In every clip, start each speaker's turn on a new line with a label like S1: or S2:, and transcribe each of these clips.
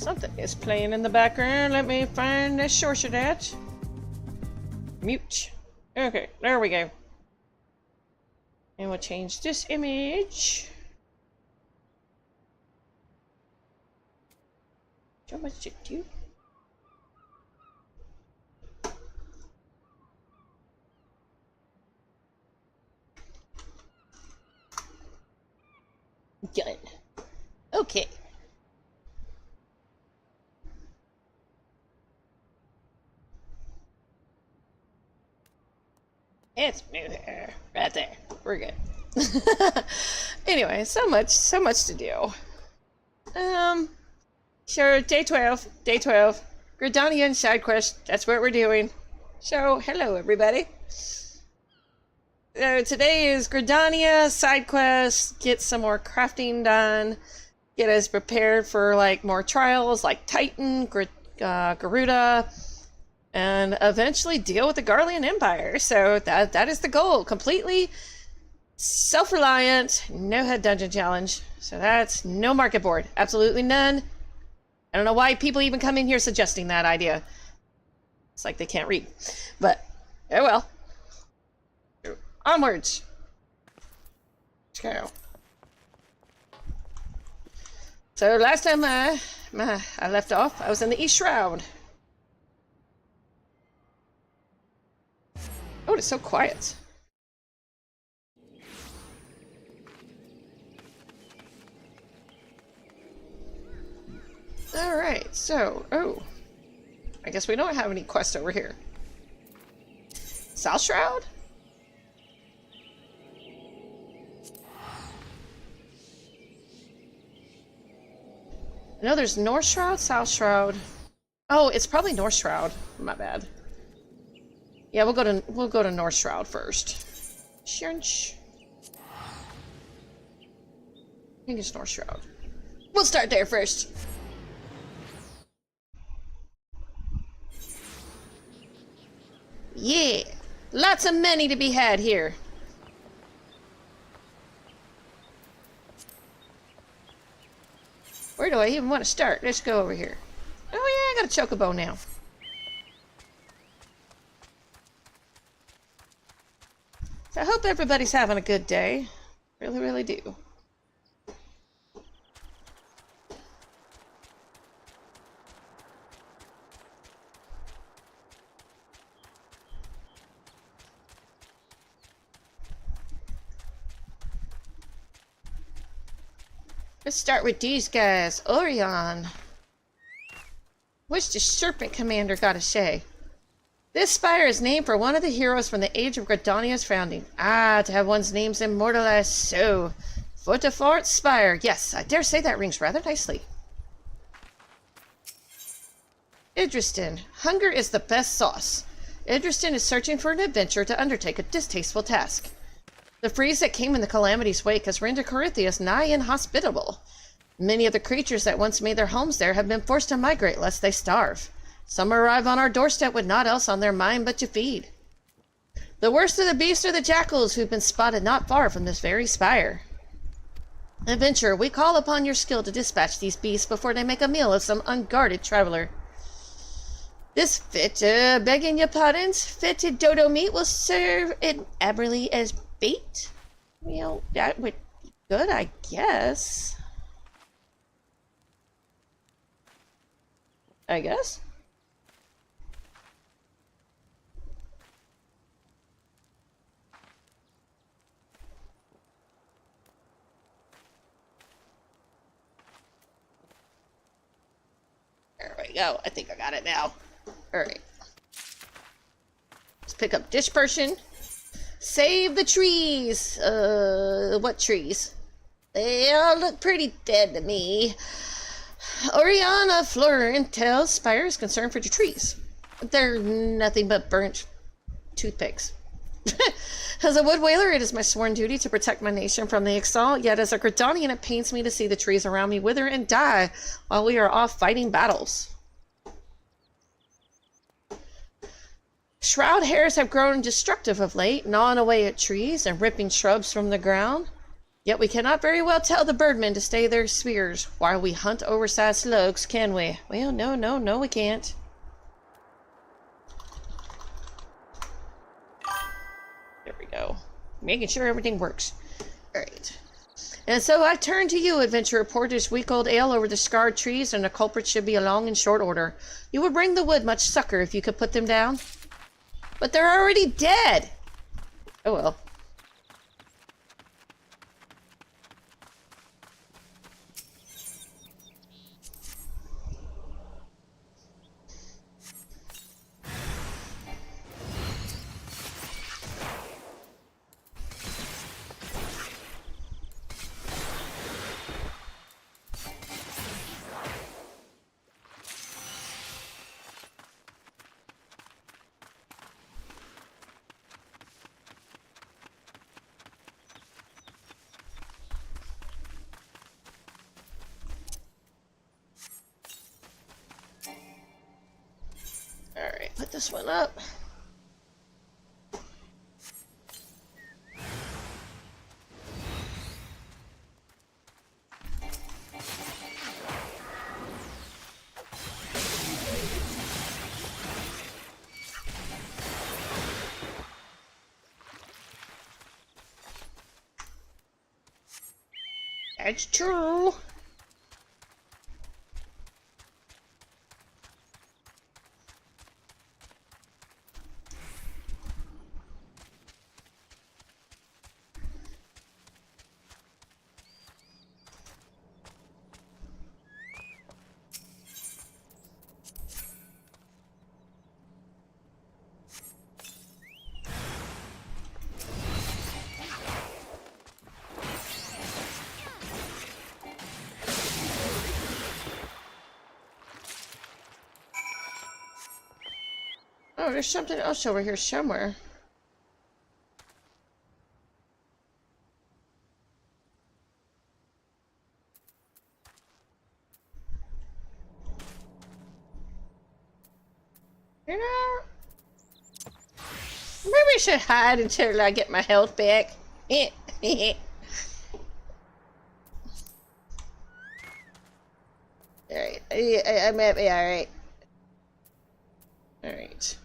S1: Something is playing in the background. Let me find the source of that. Mute. Okay, there we go. And we'll change this image. So much to do. Done. Okay. It's right there. We're good. Anyway, so much to do. So day 12, Gridanian side quest. That's what we're doing. So hello everybody. Today is Gridania side quest. Get some more crafting done. Get us prepared for like more trials like Titan, Garuda. And eventually deal with the Garlean Empire. So that is the goal. Completely self-reliant, no head dungeon challenge. So that's no market board. Absolutely none. I don't know why people even come in here suggesting that idea. It's like they can't read. But, oh well. Onwards. Let's go. So last time I left off, I was in the East Shroud. Oh, it's so quiet. Alright, so, oh. I guess we don't have any quests over here. South Shroud? No, there's North Shroud, South Shroud. Oh, it's probably North Shroud. My bad. Yeah, we'll go to North Shroud first. Shunch. I think it's North Shroud. We'll start there first. Yeah, lots of money to be had here. Where do I even want to start? Let's go over here. Oh yeah, I got a chocobo now. So I hope everybody's having a good day. Really, really do. Let's start with these guys. Orion. What's the Serpent Commander got to say? This spire is named for one of the heroes from the age of Gridania's founding. Ah, to have one's names immortalized so. Fortifort Spire. Yes, I dare say that rings rather nicely. Idriston. Hunger is the best sauce. Idriston is searching for an adventure to undertake a distasteful task. The freeze that came in the Calamity's wake has rendered Corythius nigh inhospitable. Many of the creatures that once made their homes there have been forced to migrate lest they starve. Some arrive on our doorstep with naught else on their mind but to feed. The worst of the beasts are the jackals who've been spotted not far from this very spire. Adventurer, we call upon your skill to dispatch these beasts before they make a meal of some unguarded traveler. This begging your pardons, fetid dodo meat will serve it admirably as bait? Well, that would be good, I guess. There we go. I think I got it now. Alright. Let's pick up dispersion. Save the trees! What trees? They all look pretty dead to me. Oriana Florent tells Spire is concerned for the trees. They're nothing but burnt toothpicks. As a wood whaler, it is my sworn duty to protect my nation from the assault, yet as a Gridanian, it pains me to see the trees around me wither and die while we are off fighting battles. Shroud hares have grown destructive of late, gnawing away at trees and ripping shrubs from the ground. Yet we cannot very well tell the birdmen to stay their spears while we hunt oversized slugs, can we? Well, no, we can't. There we go. Making sure everything works. Alright. And so I turn to you, adventurer. Pour this week-old ale over the scarred trees, and the culprits should be along in short order. You would bring the wood much succor if you could put them down. But they're already dead! Oh well. Alright, put this one up. That's true. Oh, there's something else over here somewhere. You know, maybe I should hide until I get my health back. Alright, I'm happy, alright. Alright.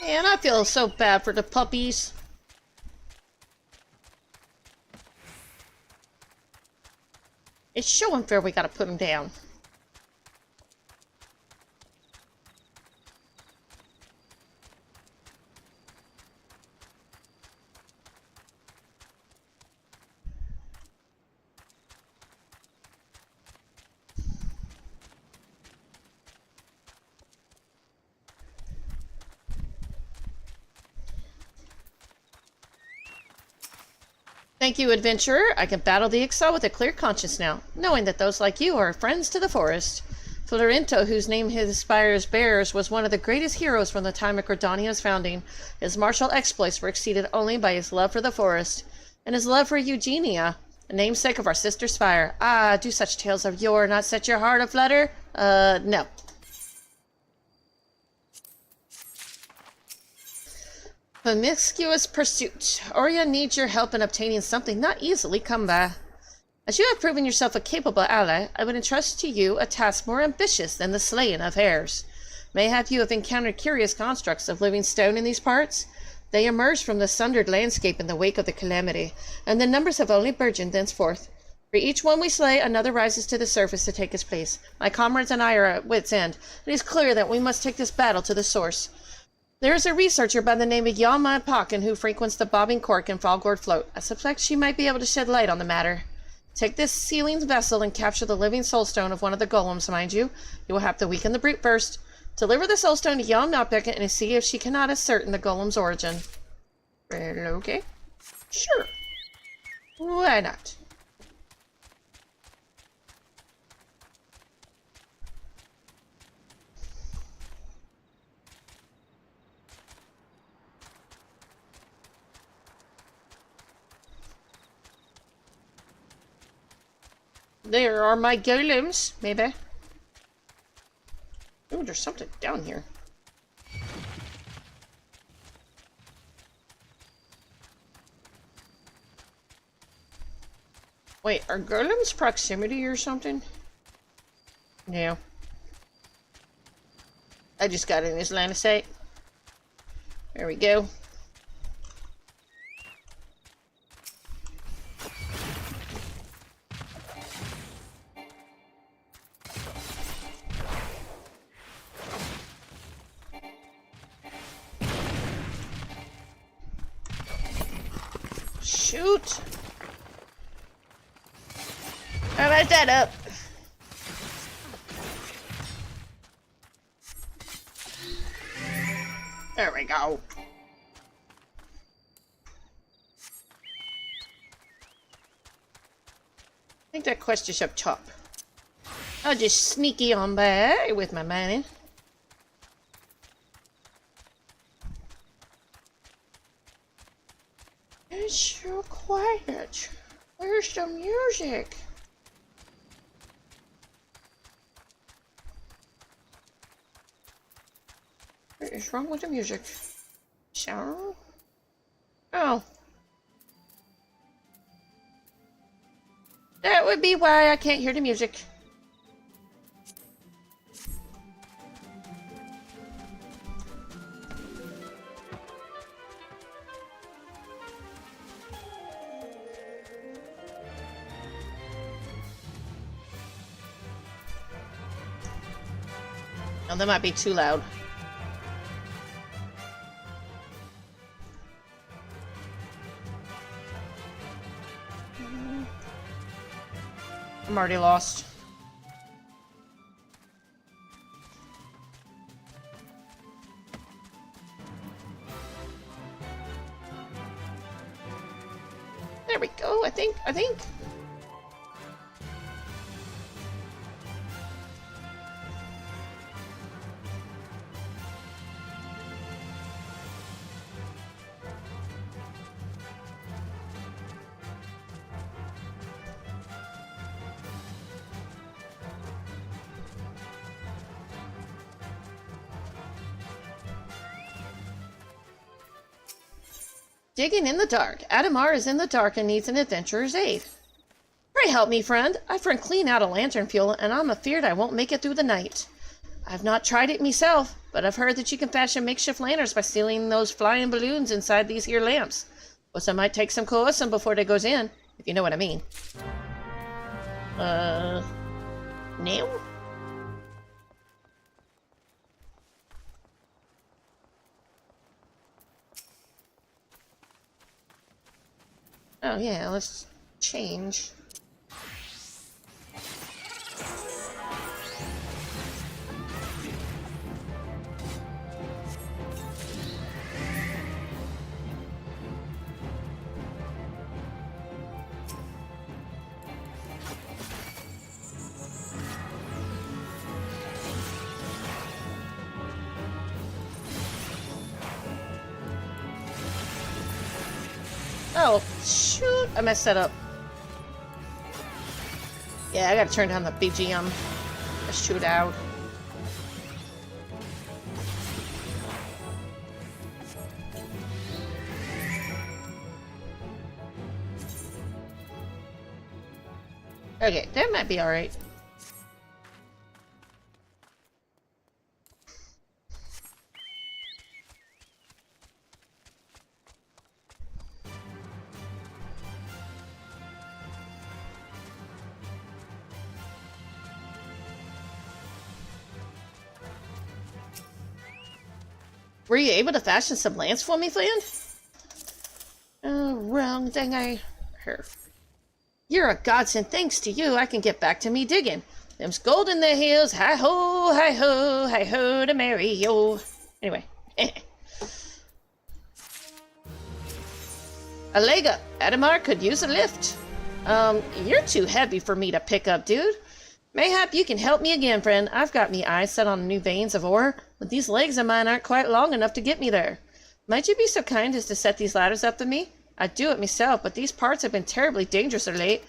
S1: Man, I feel so bad for the puppies. It's so unfair we gotta put them down. Thank you, adventurer. I can battle the Ixal with a clear conscience now, knowing that those like you are friends to the forest. Florento, whose name his spires bears, was one of the greatest heroes from the time of Gridania's founding. His martial exploits were exceeded only by his love for the forest, and his love for Eugenia, the namesake of our sister spire. Ah, do such tales of yore not set your heart aflutter? No. Promiscuous pursuit. Oria needs your help in obtaining something not easily come by. As you have proven yourself a capable ally, I would entrust to you a task more ambitious than the slaying of hares. Mayhap you have encountered curious constructs of living stone in these parts? They emerged from the sundered landscape in the wake of the calamity, and the numbers have only burgeoned thenceforth. For each one we slay, another rises to the surface to take its place. My comrades and I are at wit's end. It is clear that we must take this battle to the source. There is a researcher by the name of Yalma Pakin who frequents the Bobbing Cork and Falgord Float. I suspect she might be able to shed light on the matter. Take this sealing vessel and capture the living soulstone of one of the golems, mind you. You will have to weaken the brute first. Deliver the soulstone to Yom Nopek and see if she cannot ascertain the golem's origin. Well, okay. Sure. Why not? There are my golems, maybe. Oh, there's something down here. Wait, are golems proximity or something? No. I just got in this line of sight. There we go. Shoot! I messed that up. There we go. I think that quest is up top. I'll just sneaky on by with my mining. It's so quiet. Where's the music? What is wrong with the music? Sound? Oh. That would be why I can't hear the music. Oh, that might be too loud. I'm already lost. There we go, I think. Digging in the dark. Adamar is in the dark and needs an adventurer's aid. Pray help me, friend. I've run clean out of lantern fuel, and I'm afeard I won't make it through the night. I've not tried it myself, but I've heard that you can fashion makeshift lanterns by stealing those flying balloons inside these here lamps. But I might take some coercion before they goes in, if you know what I mean. No? Oh yeah, let's change. Oh, shoot! I messed that up. Yeah, I gotta turn down the BGM. Let's shoot out. Okay, that might be alright. Were you able to fashion some lance for me, friend? Oh, wrong thing I heard. You're a godsend. Thanks to you, I can get back to me digging. Them's gold in the hills. Hi-ho, hi-ho, hi-ho to Mary, yo. Anyway. A leg up. Adamar could use a lift. You're too heavy for me to pick up, dude. Mayhap you can help me again, friend. I've got me eyes set on new veins of ore, but these legs of mine aren't quite long enough to get me there. Might you be so kind as to set these ladders up for me? I'd do it myself, but these parts have been terribly dangerous of late.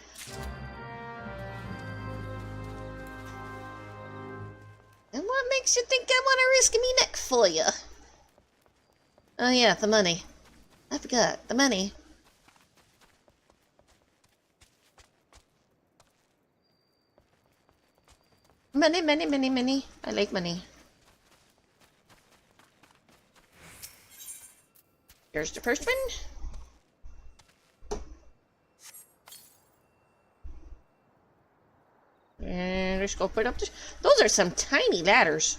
S1: And what makes you think I want to risk me neck for you? Oh yeah, the money. I forgot, the money. Money, money, money, money. I like money. Here's the first one. And let's go put up this. Those are some tiny ladders.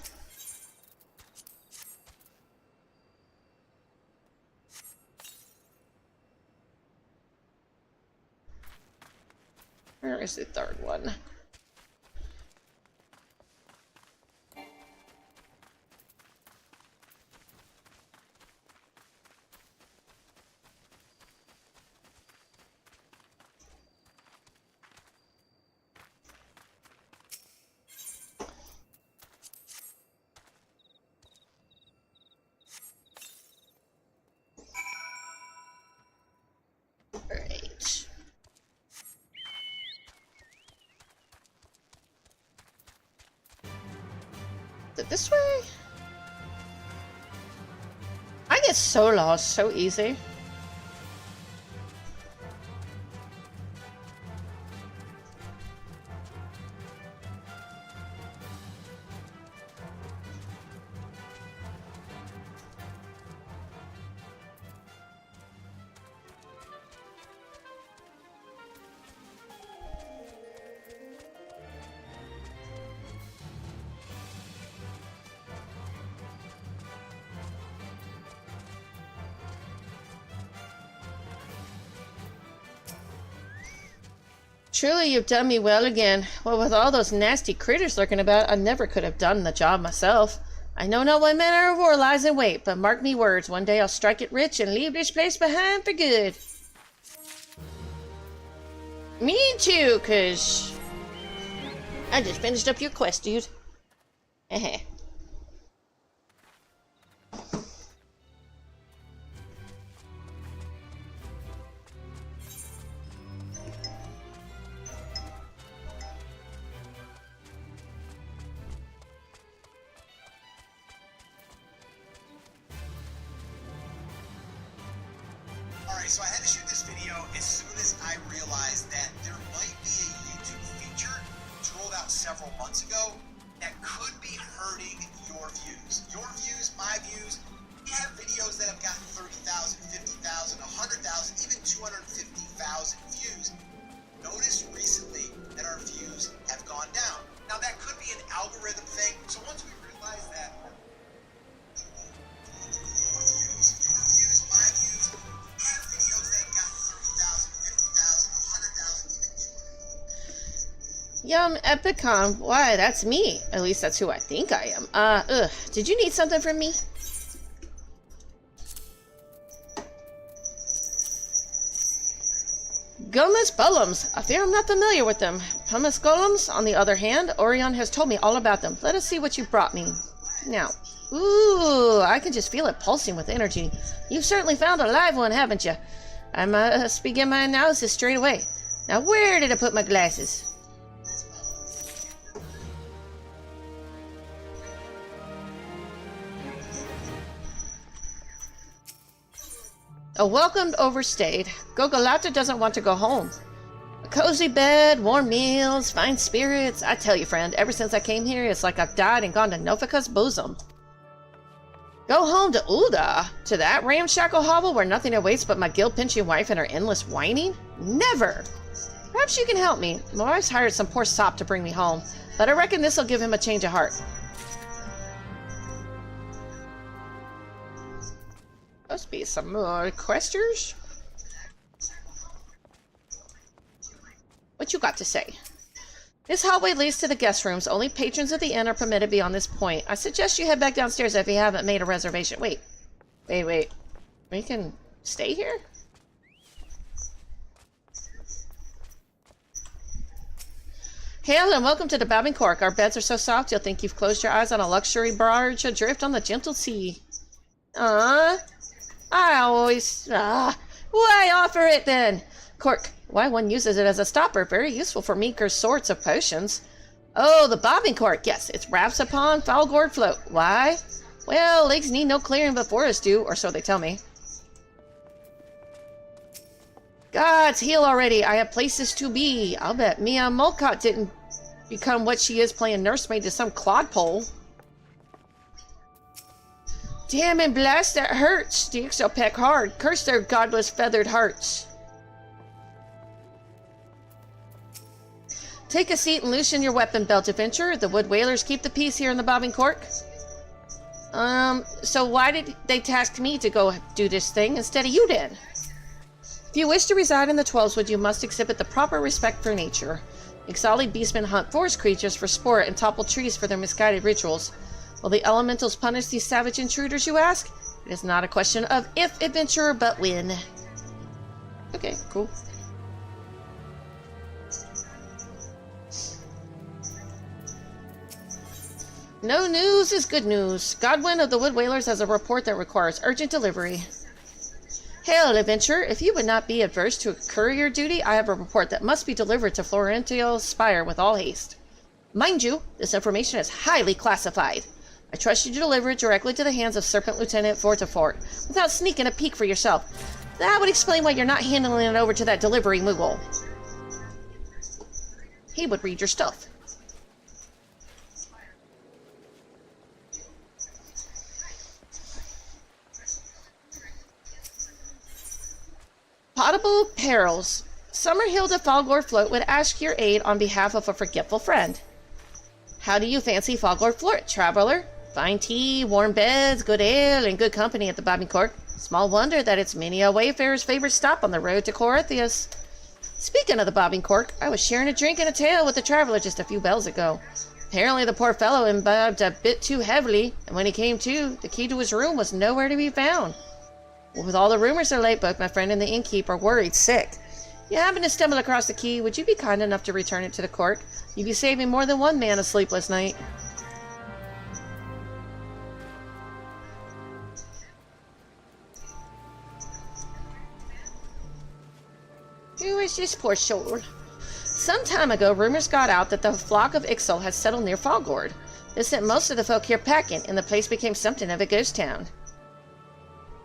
S1: Where is the third one? This way? I get so lost so easy. Truly, you've done me well again. Well, with all those nasty critters lurking about, I never could have done the job myself. I know not what manner of war lies in wait, but mark me words, one day I'll strike it rich and leave this place behind for good. Me too, 'cause I just finished up your quest, dude. Heh.
S2: So I had to shoot this video as soon as I realized that there might be a YouTube feature which rolled out several months ago that could be hurting your views. Your views, my views. We have videos that have gotten 30,000, 50,000, 100,000, even 250,000 views. Notice recently that our views have gone down. Now that could be an algorithm thing. So once we realize that,
S1: Yum, Epicom. Why, that's me. At least that's who I think I am. Did you need something from me? Gummus Golems. I fear I'm not familiar with them. Pumice Golems, on the other hand, Orion has told me all about them. Let us see what you brought me. Now. Ooh, I can just feel it pulsing with energy. You've certainly found a live one, haven't you? I must begin my analysis straight away. Now, where did I put my glasses? A welcomed overstayed. Gogolata doesn't want to go home. A cozy bed, warm meals, fine spirits. I tell you, friend, ever since I came here, it's like I've died and gone to Nofika's bosom. Go home to Ulda? To that ramshackle hovel where nothing awaits but my guilt-pinching wife and her endless whining? Never! Perhaps you can help me. My wife's hired some poor sop to bring me home, but I reckon this'll give him a change of heart. Must be some more questers. What you got to say? This hallway leads to the guest rooms. Only patrons of the inn are permitted beyond this point. I suggest you head back downstairs if you haven't made a reservation. Wait. We can stay here? Hail and welcome to the Bobbing Cork. Our beds are so soft you'll think you've closed your eyes on a luxury barge adrift on the gentle sea. Why offer it then? Cork, why one uses it as a stopper. Very useful for meeker sorts of potions. Oh, the Bobbing Cork. Yes, it wraps upon foul gourd float. Why? Well, legs need no clearing but forests do, or so they tell me. Gods, heal already. I have places to be. I'll bet Mia Mulcott didn't become what she is playing nursemaid to some clodpole. Damn and blast, that hurts. The shall peck hard. Curse their godless feathered hearts. Take a seat and loosen your weapon belt, adventurer. The wood whalers keep the peace here in the Bobbing Cork. So why did they task me to go do this thing instead of you then? If you wish to reside in the 12s, you must exhibit the proper respect for nature. Exiled beastmen hunt forest creatures for sport and topple trees for their misguided rituals. Will the elementals punish these savage intruders, you ask? It is not a question of if, adventurer, but when. Okay, cool. No news is good news. Godwin of the Wood Whalers has a report that requires urgent delivery. Hail, adventurer. If you would not be averse to a courier duty, I have a report that must be delivered to Florentio's spire with all haste. Mind you, this information is highly classified. I trust you to deliver it directly to the hands of Serpent Lieutenant Fortifort, without sneaking a peek for yourself. That would explain why you're not handing it over to that delivery moogle. He would read your stuff. Potable perils. Summerhilda Falgor Float would ask your aid on behalf of a forgetful friend. How do you fancy Falgor Float, traveler? Fine tea, warm beds, good ale, and good company at the Bobbing Cork. Small wonder that it's many a wayfarer's favorite stop on the road to Corythius. Speaking of the Bobbing Cork, I was sharing a drink and a tale with a traveler just a few bells ago. Apparently the poor fellow imbibed a bit too heavily, and when he came to, the key to his room was nowhere to be found. With all the rumors of late, both my friend and the innkeep are worried sick. If you happen to stumble across the key, would you be kind enough to return it to the cork? You'd be saving more than one man a sleepless night. Who is this poor soul? Some time ago, rumors got out that the flock of Ixal had settled near Falgord. This sent most of the folk here packing, and the place became something of a ghost town.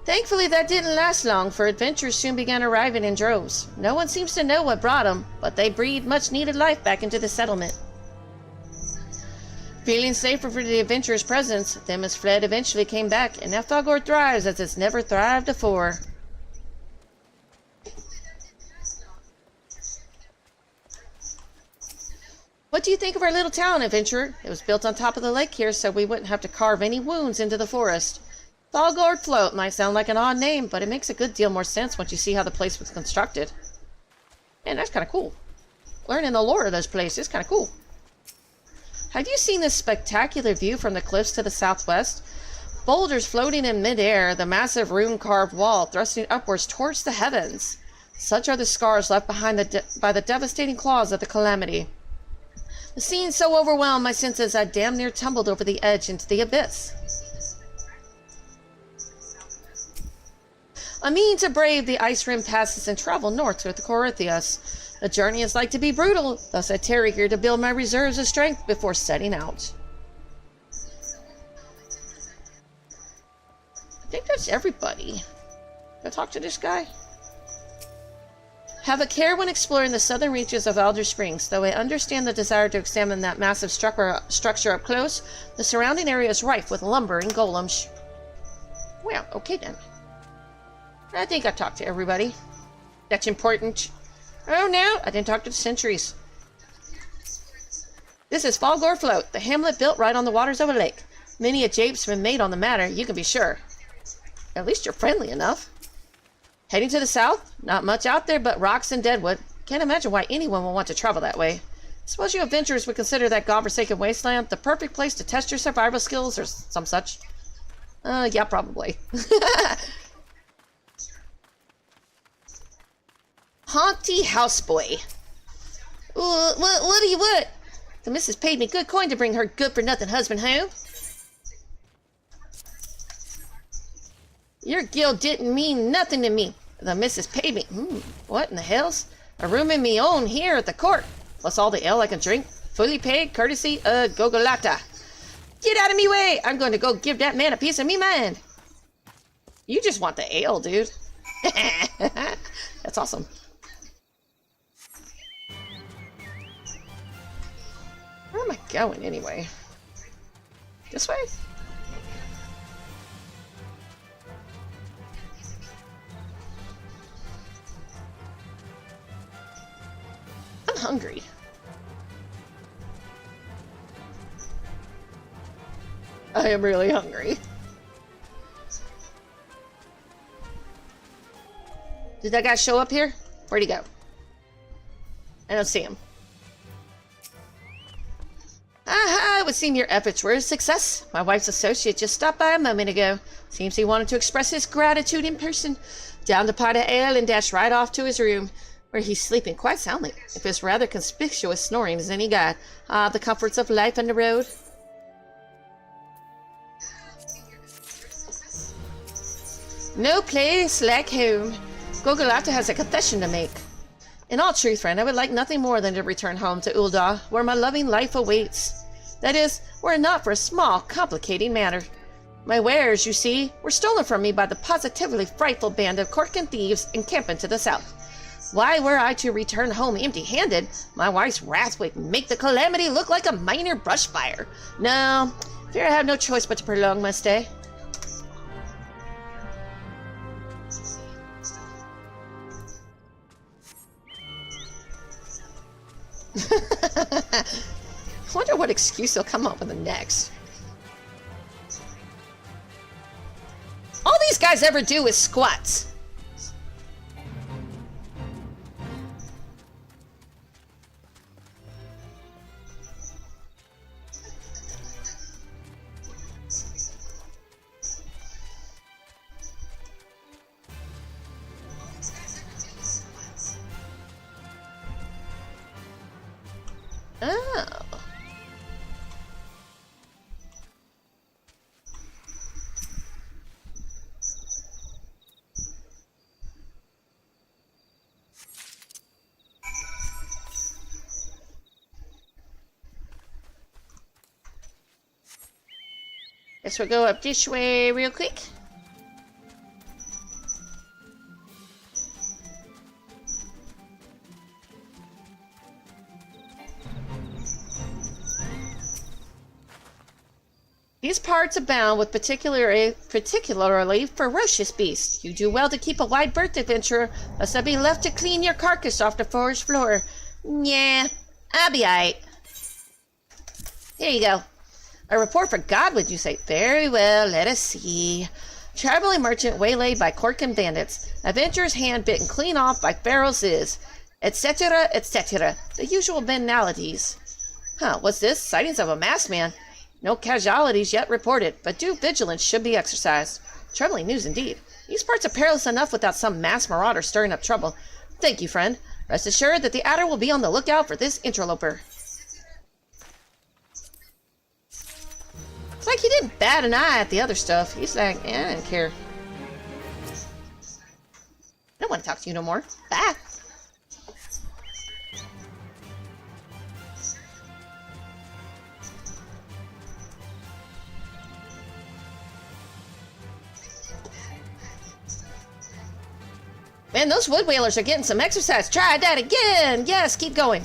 S1: Thankfully, that didn't last long, for adventurers soon began arriving in droves. No one seems to know what brought them, but they breathed much-needed life back into the settlement. Feeling safer for the adventurers' presence, them as fled eventually came back, and now Falgord thrives as it's never thrived before. What do you think of our little town, adventurer? It was built on top of the lake here, so we wouldn't have to carve any wounds into the forest. Falgord Float might sound like an odd name, but it makes a good deal more sense once you see how the place was constructed. Man, that's kind of cool. Learning the lore of those places is kind of cool. Have you seen this spectacular view from the cliffs to the southwest? Boulders floating in midair, the massive rune-carved wall thrusting upwards towards the heavens. Such are the scars left behind by the devastating claws of the calamity. The scene so overwhelmed my senses I damn near tumbled over the edge into the abyss. I mean to brave the ice-rimmed passes and travel north to the Corythius. The journey is like to be brutal, thus I tarry here to build my reserves of strength before setting out. I think that's everybody. Can I talk to this guy? Have a care when exploring the southern reaches of Alder Springs. Though I understand the desire to examine that massive structure up close, the surrounding area is rife with lumber and golems. Well, okay then. I think I talked to everybody. That's important. Oh no, I didn't talk to the sentries. This is Falgor Float, the hamlet built right on the waters of a lake. Many a jape's been made on the matter, you can be sure. At least you're friendly enough. Heading to the south? Not much out there but rocks and deadwood. Can't imagine why anyone would want to travel that way. Suppose you adventurers would consider that godforsaken wasteland the perfect place to test your survival skills or some such. Yeah, probably. Haunty houseboy. What do you want? The missus paid me good coin to bring her good-for-nothing husband home. Your guild didn't mean nothing to me. The missus paid me. What in the hell's? A room in me own here at the court. Plus all the ale I can drink. Fully paid, courtesy of Gogolata. Get out of me way! I'm going to go give that man a piece of me mind. You just want the ale, dude. That's awesome. Where am I going anyway? This way? I'm hungry. I am really hungry. Did that guy show up here? Where'd he go? I don't see him. Aha! It would seem your efforts were a success. My wife's associate just stopped by a moment ago. Seems he wanted to express his gratitude in person. Downed a pot of ale and dashed right off to his room, where he's sleeping quite soundly, if his rather conspicuous snoring is any guide. Ah, the comforts of life on the road. No place like home. Gogolata has a confession to make. In all truth, friend, I would like nothing more than to return home to Ul'dah, where my loving life awaits. That is, were it not for a small, complicating matter. My wares, you see, were stolen from me by the positively frightful band of Korkan thieves encamping to the south. Why were I to return home empty-handed? My wife's wrath would make the calamity look like a minor brush fire. No, fear I have no choice but to prolong my stay. I wonder what excuse he'll come up with next. All these guys ever do is squats. Oh. Guess we'll go up this way real quick. These parts abound with particularly ferocious beasts. You do well to keep a wide berth, adventurer, lest I be left to clean your carcass off the forest floor. Yeah, I'll be alright. Here you go. A report for God, would you say? Very well, let us see. Traveling merchant waylaid by Korkan bandits. Adventurer's hand bitten clean off by Pharaoh's is. Etc., etc. The usual banalities. Huh, what's this? Sightings of a masked man. No casualties yet reported, but due vigilance should be exercised. Troubling news indeed. These parts are perilous enough without some mass marauder stirring up trouble. Thank you, friend. Rest assured that the Adder will be on the lookout for this interloper. It's like he didn't bat an eye at the other stuff. He's like, I don't care. I don't want to talk to you no more. Bye. Man, those wood whalers are getting some exercise. Try that again. Yes, keep going.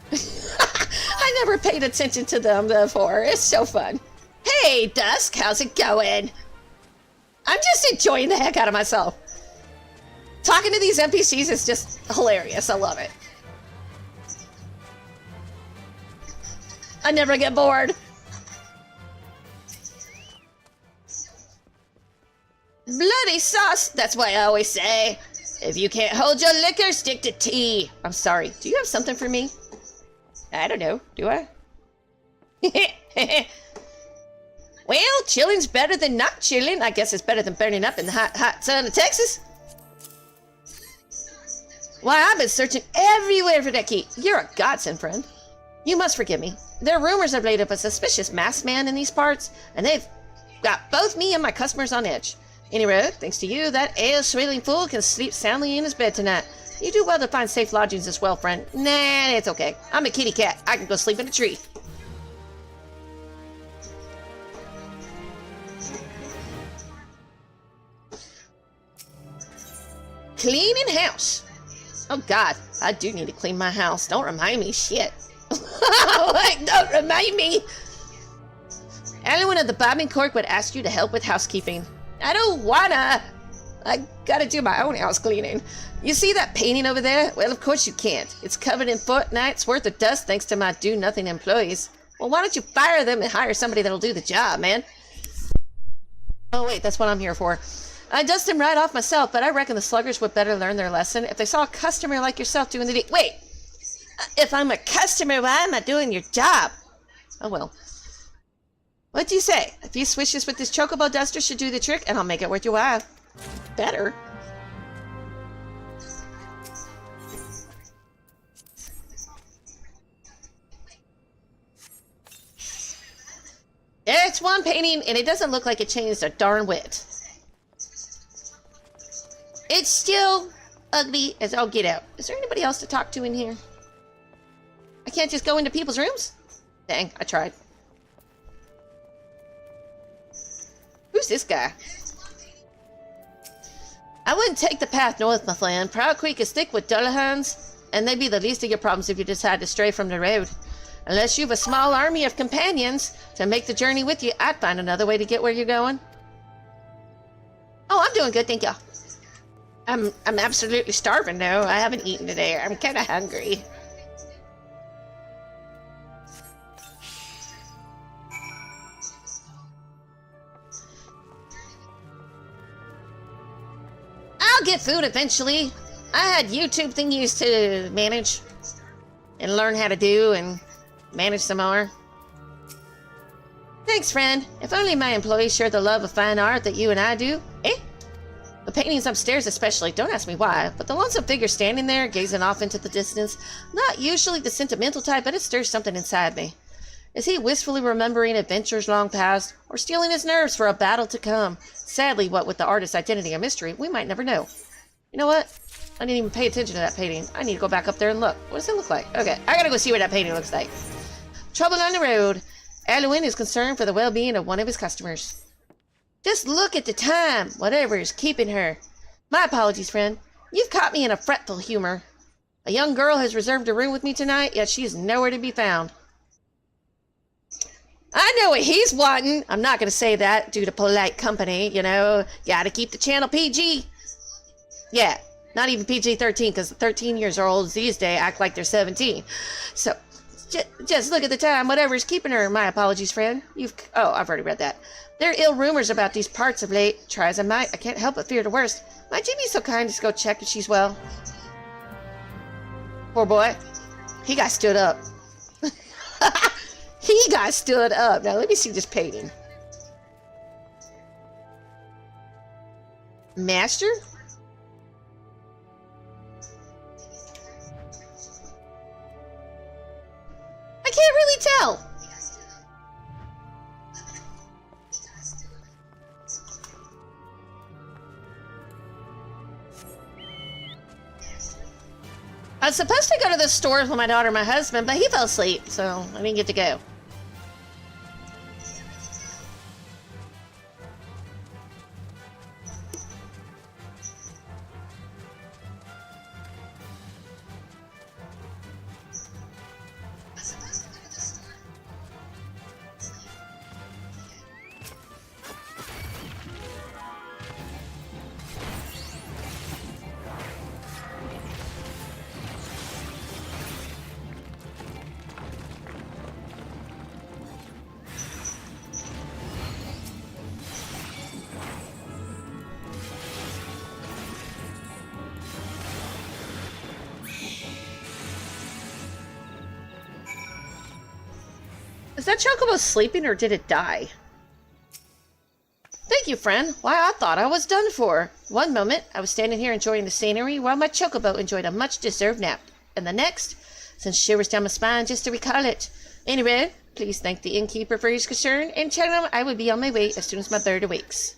S1: I never paid attention to them before. It's so fun. Hey, Dusk, how's it going? I'm just enjoying the heck out of myself. Talking to these NPCs is just hilarious. I love it. I never get bored. Bloody sauce, that's what I always say. If you can't hold your liquor, stick to tea. I'm sorry. Do you have something for me? I don't know. Do I? Well, chilling's better than not chilling. I guess it's better than burning up in the hot, hot sun of Texas. Why, I've been searching everywhere for that key. You're a godsend, friend. You must forgive me. There are rumors of late of a suspicious masked man in these parts, and they've got both me and my customers on edge. Anyway, thanks to you, that ale-swilling fool can sleep soundly in his bed tonight. You do well to find safe lodgings as well, friend. Nah, it's okay. I'm a kitty cat. I can go sleep in a tree. Cleaning house. Oh God, I do need to clean my house. Don't remind me, shit. Like, don't remind me. Anyone at the bobbing cork would ask you to help with housekeeping. I don't wanna. I gotta do my own house cleaning. You see that painting over there? Well, of course you can't. It's covered in fortnights worth of dust thanks to my do-nothing employees. Well, why don't you fire them and hire somebody that'll do the job, man? Oh wait, that's what I'm here for. I dust him right off myself, but I reckon the sluggers would better learn their lesson if they saw a customer like yourself doing the deed. Wait! If I'm a customer, why am I doing your job? Oh well. What do you say? A few swishes with this chocobo duster should do the trick, and I'll make it worth your while. Better. It's one painting, and it doesn't look like it changed a darn whit. It's still ugly as all get out. Is there anybody else to talk to in here? I can't just go into people's rooms? Dang, I tried. Who's this guy? I wouldn't take the path north, my friend. Proud Creek is thick with Dullahans, and they'd be the least of your problems if you decide to stray from the road. Unless you've a small army of companions to make the journey with you, I'd find another way to get where you're going. Oh, I'm doing good, thank you. I'm absolutely starving though. I haven't eaten today. I'm kind of hungry. I'll get food eventually. I had YouTube thingies to manage and learn how to do and manage some more. Thanks, friend. If only my employees share the love of fine art that you and I do. Eh? The paintings upstairs especially, don't ask me why, but the lonesome figure standing there, gazing off into the distance, not usually the sentimental type, but it stirs something inside me. Is he wistfully remembering adventures long past, or steeling his nerves for a battle to come? Sadly, what with the artist's identity a mystery, we might never know. You know what? I didn't even pay attention to that painting. I need to go back up there and look. What does it look like? Okay, I gotta go see what that painting looks like. Trouble on the road. Alwyn is concerned for the well-being of one of his customers. Just look at the time, whatever is keeping her. My apologies, friend. You've caught me in a fretful humor. A young girl has reserved a room with me tonight, yet she is nowhere to be found. I know what he's wanting. I'm not going to say that due to polite company, you know. Gotta keep the channel PG. Yeah, not even PG-13, because 13-year-olds these days act like they're 17. So, just look at the time, whatever is keeping her. My apologies, friend. Oh, I've already read that. There are ill rumors about these parts of late. Try as I might, I can't help but fear the worst. Might you be so kind as to go check if she's well? Poor boy. He got stood up. He got stood up. Now, let me see this painting. Master? I can't really tell. I was supposed to go to the store with my daughter and my husband, but he fell asleep, so I didn't get to go. Is that chocobo sleeping or did it die? Thank you, friend. Why, I thought I was done for. One moment, I was standing here enjoying the scenery while my chocobo enjoyed a much-deserved nap. And the next, sent shivers down my spine just to recall it. Anyway, please thank the innkeeper for his concern, and tell him I will be on my way as soon as my bird awakes.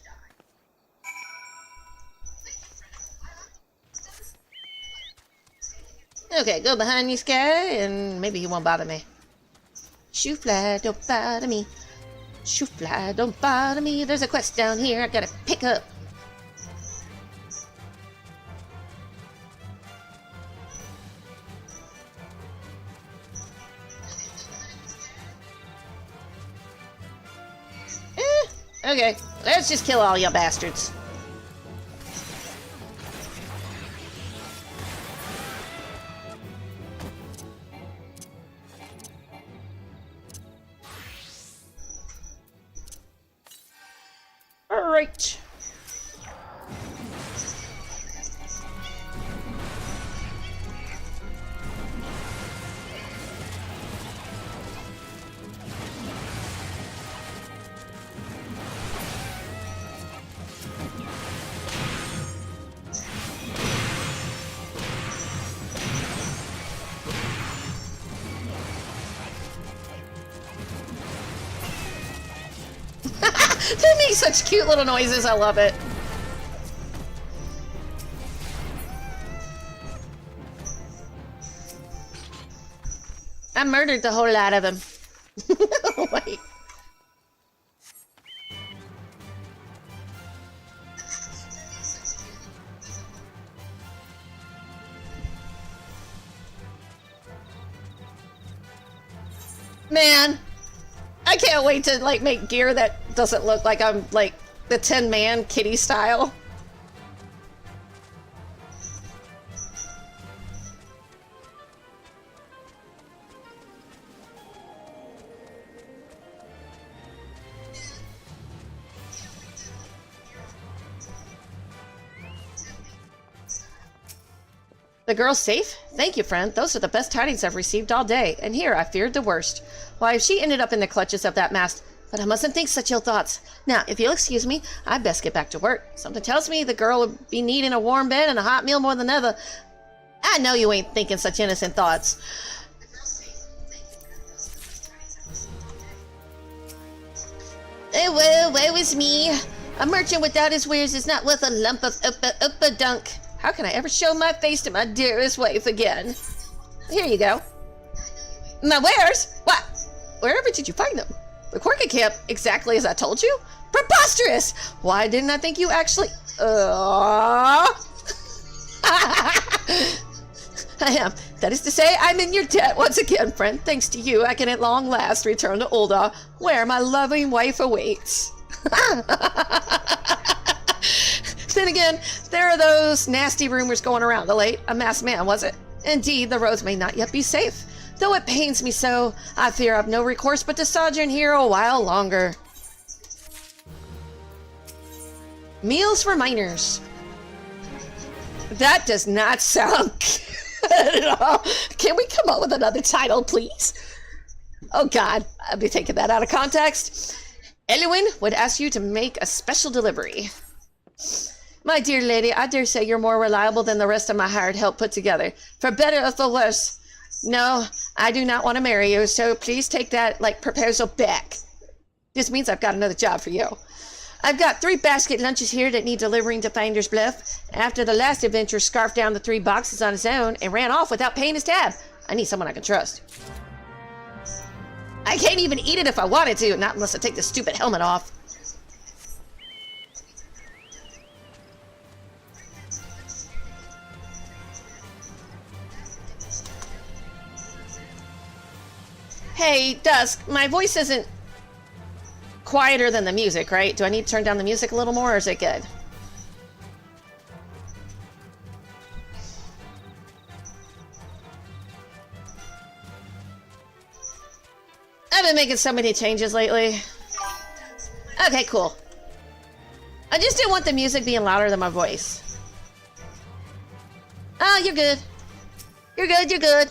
S1: Okay, go behind this guy, and maybe he won't bother me. Shoo fly, don't bother me. Shoo fly, don't bother me. There's a quest down here I gotta pick up. Okay, let's just kill all you bastards. Alright. They make such cute little noises, I love it. I murdered the whole lot of them. Wait. Man, I can't wait to like make gear that doesn't look like I'm like the Tin Man kitty style. The girl's safe? Thank you, friend. Those are the best tidings I've received all day. And here, I feared the worst. Why, if she ended up in the clutches of that masked... But I mustn't think such ill thoughts. Now, if you'll excuse me, I'd best get back to work. Something tells me the girl would be needing a warm bed and a hot meal more than ever. I know you ain't thinking such innocent thoughts. Oh, woe is me. A merchant without his wares is not worth a lump of uppa-dunk. How can I ever show my face to my dearest wife again? Here you go. My wares? What? Wherever did you find them? The Quirky Camp, exactly as I told you? Preposterous! Why didn't I think you actually... I am. That is to say, I'm in your debt once again, friend. Thanks to you, I can at long last return to Ulda, where my loving wife awaits. Then again, there are those nasty rumors going around. The late, a masked man, was it? Indeed, the roads may not yet be safe. Though it pains me so, I fear I've no recourse but to sojourn here a while longer. Meals for minors. That does not sound good at all. Can we come up with another title, please? Oh God, I'll be taking that out of context. Elwyn would ask you to make a special delivery. My dear lady, I dare say you're more reliable than the rest of my hired help put together. For better or for worse. No, I do not want to marry you, so please take that, proposal back. This means I've got another job for you. I've got 3 basket lunches here that need delivering to Finder's Bluff. After the last adventure scarfed down the 3 boxes on his own and ran off without paying his tab. I need someone I can trust. I can't even eat it if I wanted to, not unless I take this stupid helmet off. Hey, Dusk, my voice isn't quieter than the music, right? Do I need to turn down the music a little more, or is it good? I've been making so many changes lately. Okay, cool. I just didn't want the music being louder than my voice. Oh, you're good. You're good, you're good.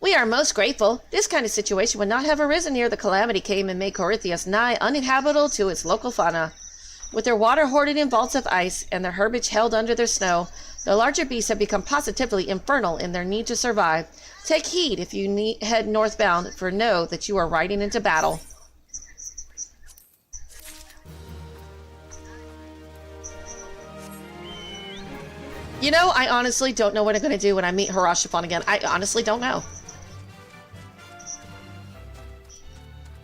S1: We are most grateful. This kind of situation would not have arisen ere the calamity came and made Corythius nigh uninhabitable to its local fauna. With their water hoarded in vaults of ice and their herbage held under their snow, the larger beasts have become positively infernal in their need to survive. Take heed if you head northbound, for know that you are riding into battle. You know, I honestly don't know what I'm going to do when I meet Harashifon again. I honestly don't know.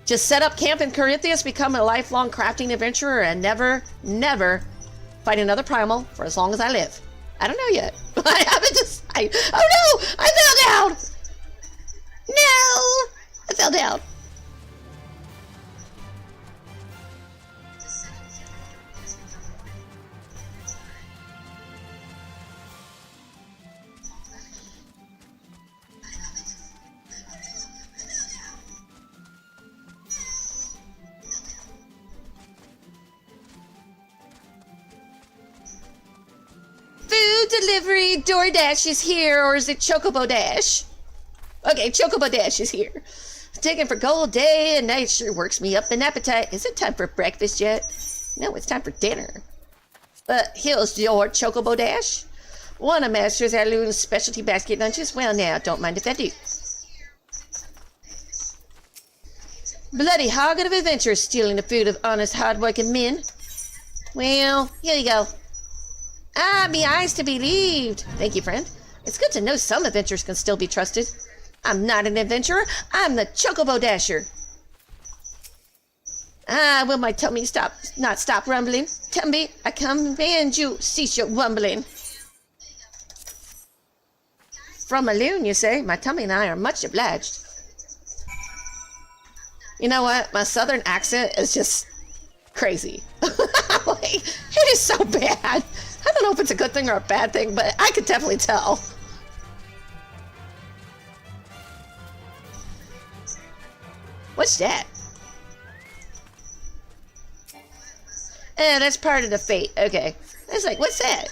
S1: Just set up camp in Corythius, become a lifelong crafting adventurer, and never, never fight another primal for as long as I live. I don't know yet. I haven't oh no! I fell down! No! I fell down. Food delivery DoorDash is here, or is it Chocobo Dash? Okay, Chocobo Dash is here. Taking for gold day and night sure works me up an appetite. Is it time for breakfast yet? No, it's time for dinner. Here's your Chocobo Dash. One of Master's Heirloom's specialty basket lunches. Well, now, don't mind if I do. Bloody hog of adventure stealing the food of honest, hard-working men. Well, here you go. Ah, me eyes to be believed. Thank you, friend. It's good to know some adventures can still be trusted. I'm not an adventurer. I'm the Chocobo Dasher. Ah, will my tummy not stop rumbling? Tummy, I command you, cease your rumbling. From a loon, you say? My tummy and I are much obliged. You know what? My southern accent is just crazy. Like, it is so bad. I don't know if it's a good thing or a bad thing, but I could definitely tell. What's that? That's part of the fate. Okay. I was like, what's that?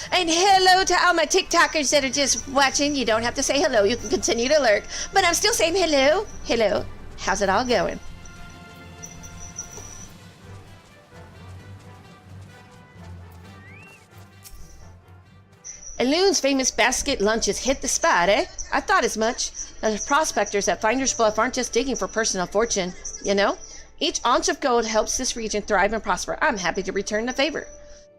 S1: And hello to all my TikTokers that are just watching. You don't have to say hello. You can continue to lurk. But I'm still saying hello. Hello. How's it all going? Loon's famous basket lunches hit the spot, eh? I thought as much. The prospectors at Finder's Bluff aren't just digging for personal fortune, you know? Each ounce of gold helps this region thrive and prosper. I'm happy to return the favor.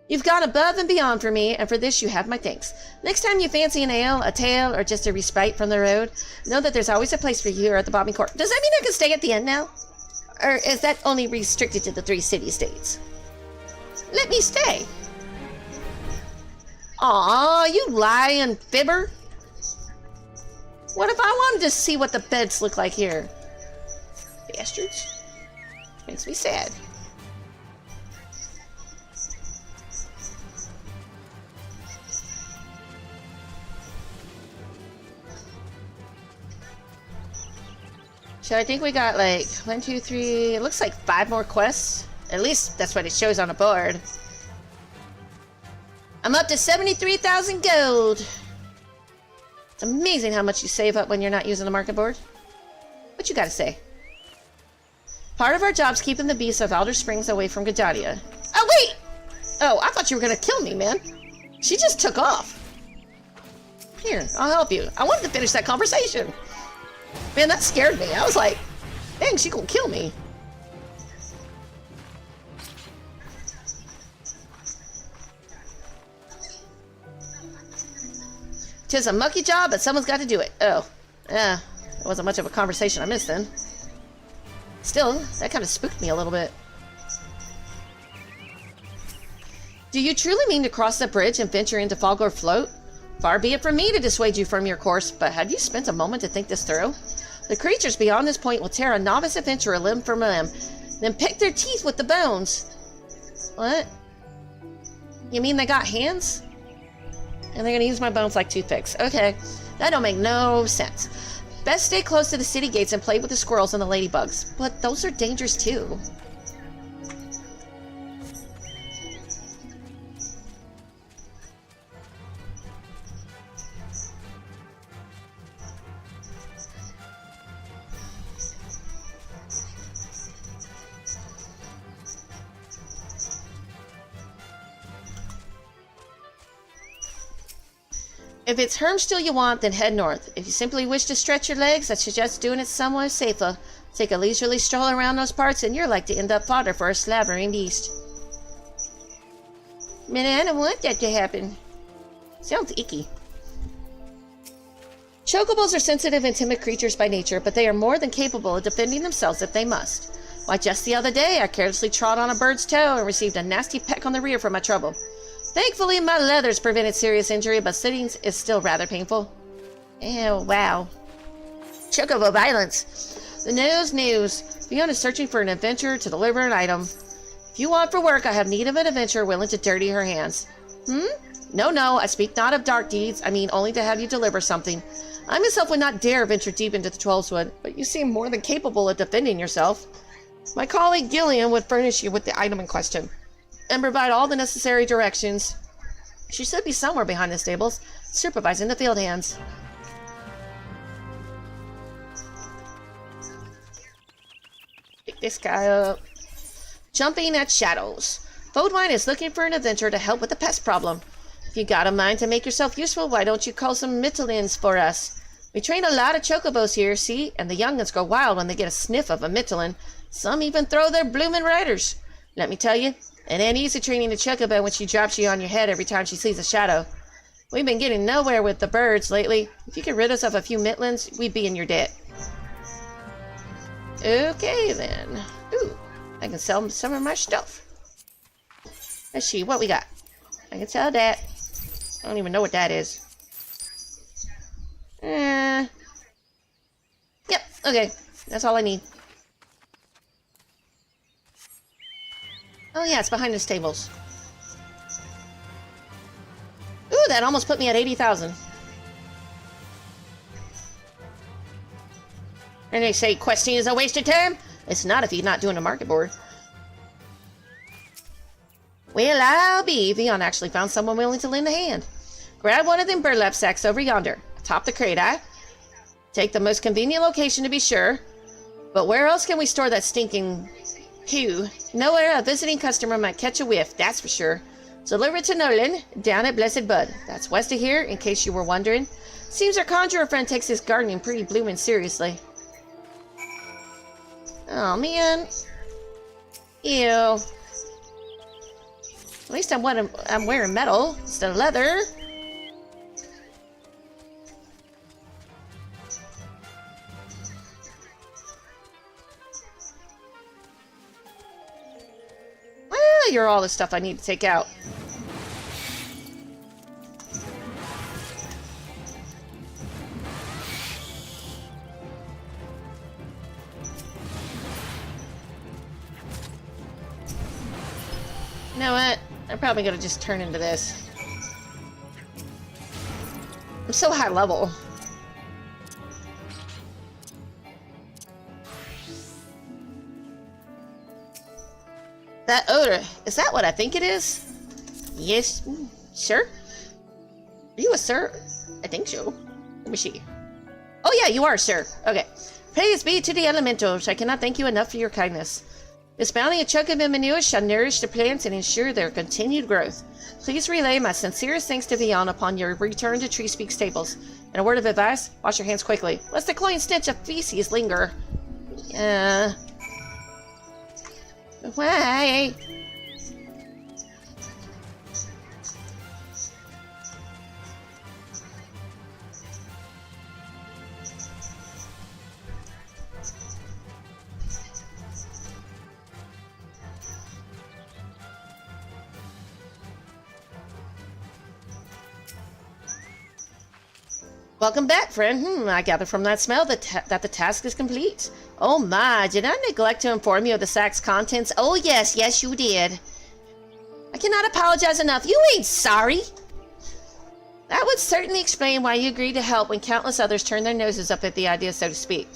S1: You've gone above and beyond for me, and for this you have my thanks. Next time you fancy an ale, a tale, or just a respite from the road, know that there's always a place for you here at the Bobbing Court. Does that mean I can stay at the end now? Or is that only restricted to the 3 city-states? Let me stay. Aw, you lying fibber. What if I wanted to see what the beds look like here? Bastards. Makes me sad. So I think we got like 1, 2, 3, it looks like 5 more quests. At least that's what it shows on the board. I'm up to 73,000 gold. It's amazing how much you save up when you're not using the market board. What you gotta say? Part of our job's keeping the beasts of Alder Springs away from Gadadia. Oh, wait! Oh, I thought you were gonna kill me, man. She just took off. Here, I'll help you. I wanted to finish that conversation. Man, that scared me. I was like, dang, she gonna kill me. Tis a mucky job, but someone's got to do it. Oh, yeah, it wasn't much of a conversation I missed then. Still, that kind of spooked me a little bit. Do you truly mean to cross the bridge and venture into Falgor Float? Far be it from me to dissuade you from your course, but have you spent a moment to think this through? The creatures beyond this point will tear a novice adventurer limb from limb, then pick their teeth with the bones. What? You mean they got hands? And they're gonna use my bones like toothpicks. Okay, that don't make no sense. Best stay close to the city gates and play with the squirrels and the ladybugs. But those are dangerous too. If it's Hermsteel you want, then head north. If you simply wish to stretch your legs, I suggest doing it somewhere safer. Take a leisurely stroll around those parts and you're like to end up fodder for a slavering beast. Man, I don't want that to happen. Sounds icky. Chocobos are sensitive and timid creatures by nature, but they are more than capable of defending themselves if they must. Why, just the other day, I carelessly trod on a bird's toe and received a nasty peck on the rear for my trouble. Thankfully, my leathers prevented serious injury, but sitting is still rather painful. Oh, wow. Chocobo violence. The news. Fiona is searching for an adventurer to deliver an item. If you want for work, I have need of an adventurer willing to dirty her hands. No, I speak not of dark deeds. I mean only to have you deliver something. I myself would not dare venture deep into the Twelveswood, but you seem more than capable of defending yourself. My colleague Gillian would furnish you with the item in question and provide all the necessary directions. She should be somewhere behind the stables, supervising the field hands. Pick this guy up. Jumping at shadows. Fodwine is looking for an adventurer to help with the pest problem. If you got a mind to make yourself useful, why don't you call some Mytilins for us? We train a lot of chocobos here, see? And the young'uns go wild when they get a sniff of a Mytilin. Some even throw their bloomin' riders. Let me tell you, it ain't easy training a chocobo when she drops you on your head every time she sees a shadow. We've been getting nowhere with the birds lately. If you could rid us of a few Mytilins, we'd be in your debt. Okay, then. Ooh, I can sell some of my stuff. Let's see what we got. I can sell that. I don't even know what that is. Yep, okay. That's all I need. Oh yeah, it's behind the stables. Ooh, that almost put me at 80,000. And they say questing is a waste of time? It's not if you're not doing a market board. Well, I'll be. Vion actually found someone willing to lend a hand. Grab one of them burlap sacks over yonder. Atop the crate, Take the most convenient location to be sure. But where else can we store that stinking hue? Nowhere a visiting customer might catch a whiff, that's for sure. Deliver it to Nolan, down at Blessed Bud. That's west of here, in case you were wondering. Seems our conjurer friend takes his gardening pretty bloomin' seriously. Oh, man. Ew. At least I'm wearing metal instead of leather. Well, you're all the stuff I need to take out. You know what? I'm probably gonna just turn into this. I'm so high level. That odor, is that what I think it is? Yes, sir? Are you a sir? I think so. Let me see. Oh yeah, you are, sir. Okay. Praise be to the elementals. I cannot thank you enough for your kindness. This bounty of chocobo manure shall nourish the plants and ensure their continued growth. Please relay my sincerest thanks to Vion upon your return to Treespeak Stables. And a word of advice, wash your hands quickly, lest the cloying stench of feces linger. Why? Welcome back, friend. I gather from that smell that the task is complete. Oh my, did I neglect to inform you of the sack's contents? Oh yes, you did. I cannot apologize enough. You ain't sorry. That would certainly explain why you agreed to help when countless others turned their noses up at the idea, so to speak.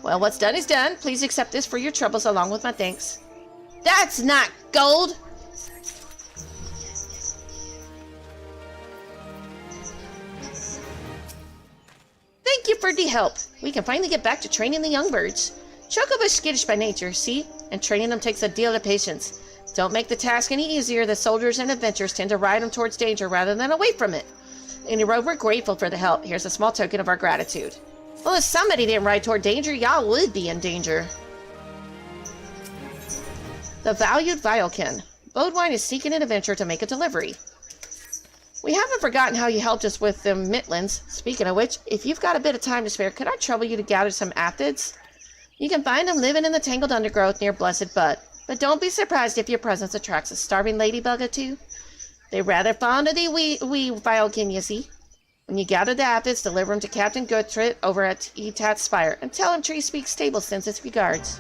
S1: Well, what's done is done. Please accept this for your troubles along with my thanks. That's not gold! Thank you for the help. We can finally get back to training the young birds. Chocobo's skittish by nature, see? And training them takes a deal of patience. Don't make the task any easier. The soldiers and adventurers tend to ride them towards danger rather than away from it. In your road, we're grateful for the help. Here's a small token of our gratitude. Well, if somebody didn't ride toward danger, y'all would be in danger. The valued Violkin. Bodewine is seeking an adventure to make a delivery. We haven't forgotten how you helped us with them Midlands. Speaking of which, if you've got a bit of time to spare, could I trouble you to gather some aphids? You can find them living in the tangled undergrowth near Blessed Bud. But don't be surprised if your presence attracts a starving ladybug or two. They're rather fond of the wee Violkin, you see. When you gather the aphids, deliver them to Captain Gutrit over at Etat's Spire, and tell him Tree Speak Stable sends its regards.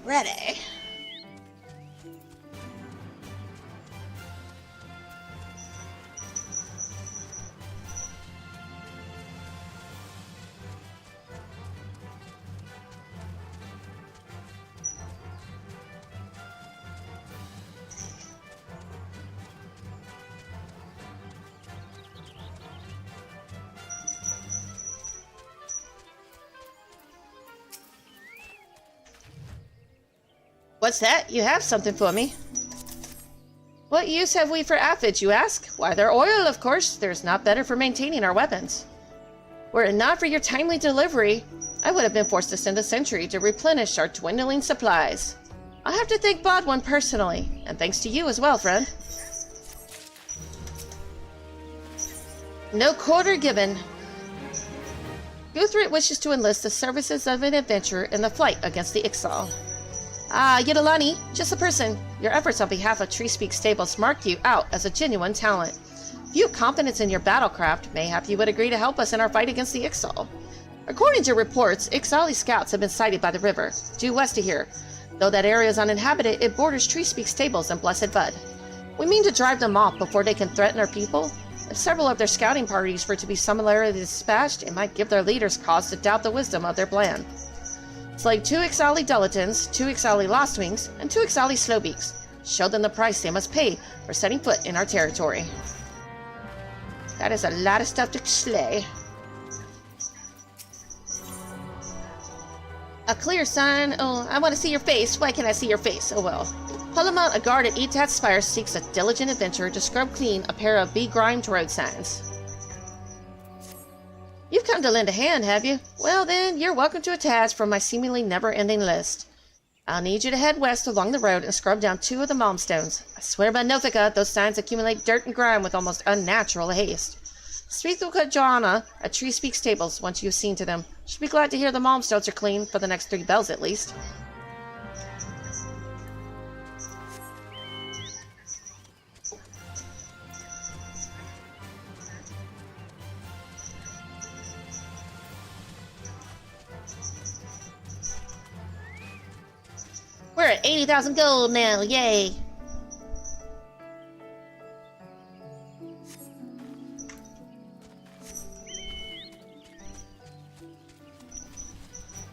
S1: Ready. What's that? You have something for me. What use have we for aphids, you ask? Why, they're oil, of course. There's not better for maintaining our weapons. Were it not for your timely delivery, I would have been forced to send a sentry to replenish our dwindling supplies. I have to thank Bodwin personally, and thanks to you as well, friend. No quarter given. Guthrit wishes to enlist the services of an adventurer in the fight against the Ixal. Ah, Yidolani, just a person. Your efforts on behalf of Tree Speak Stables mark you out as a genuine talent. If you have confidence in your battlecraft, mayhap you would agree to help us in our fight against the Ixal. According to reports, Ixali scouts have been sighted by the river, due west of here. Though that area is uninhabited, it borders Tree Speak Stables and Blessed Bud. We mean to drive them off before they can threaten our people. If several of their scouting parties were to be summarily dispatched, it might give their leaders cause to doubt the wisdom of their plan. Slay 2 Ixali Dullitons, 2 Ixali Lostwings, and 2 Ixali Slowbeaks. Show them the price they must pay for setting foot in our territory. That is a lot of stuff to slay. A clear sign. Oh, I want to see your face. Why can't I see your face? Oh well. Pulamont, a guard at Etat's Spire, seeks a diligent adventurer to scrub clean a pair of begrimed road signs. You've come to lend a hand, have you? Well then, you're welcome to a task from my seemingly never-ending list. I'll need you to head west along the road and scrub down 2 of the malmstones. I swear by Nothika, those signs accumulate dirt and grime with almost unnatural haste. Speak to Joanna at Tree Speak Stables once you've seen to them. She'll be glad to hear the malmstones are clean for the next 3 bells at least. We're at 80,000 gold now, yay!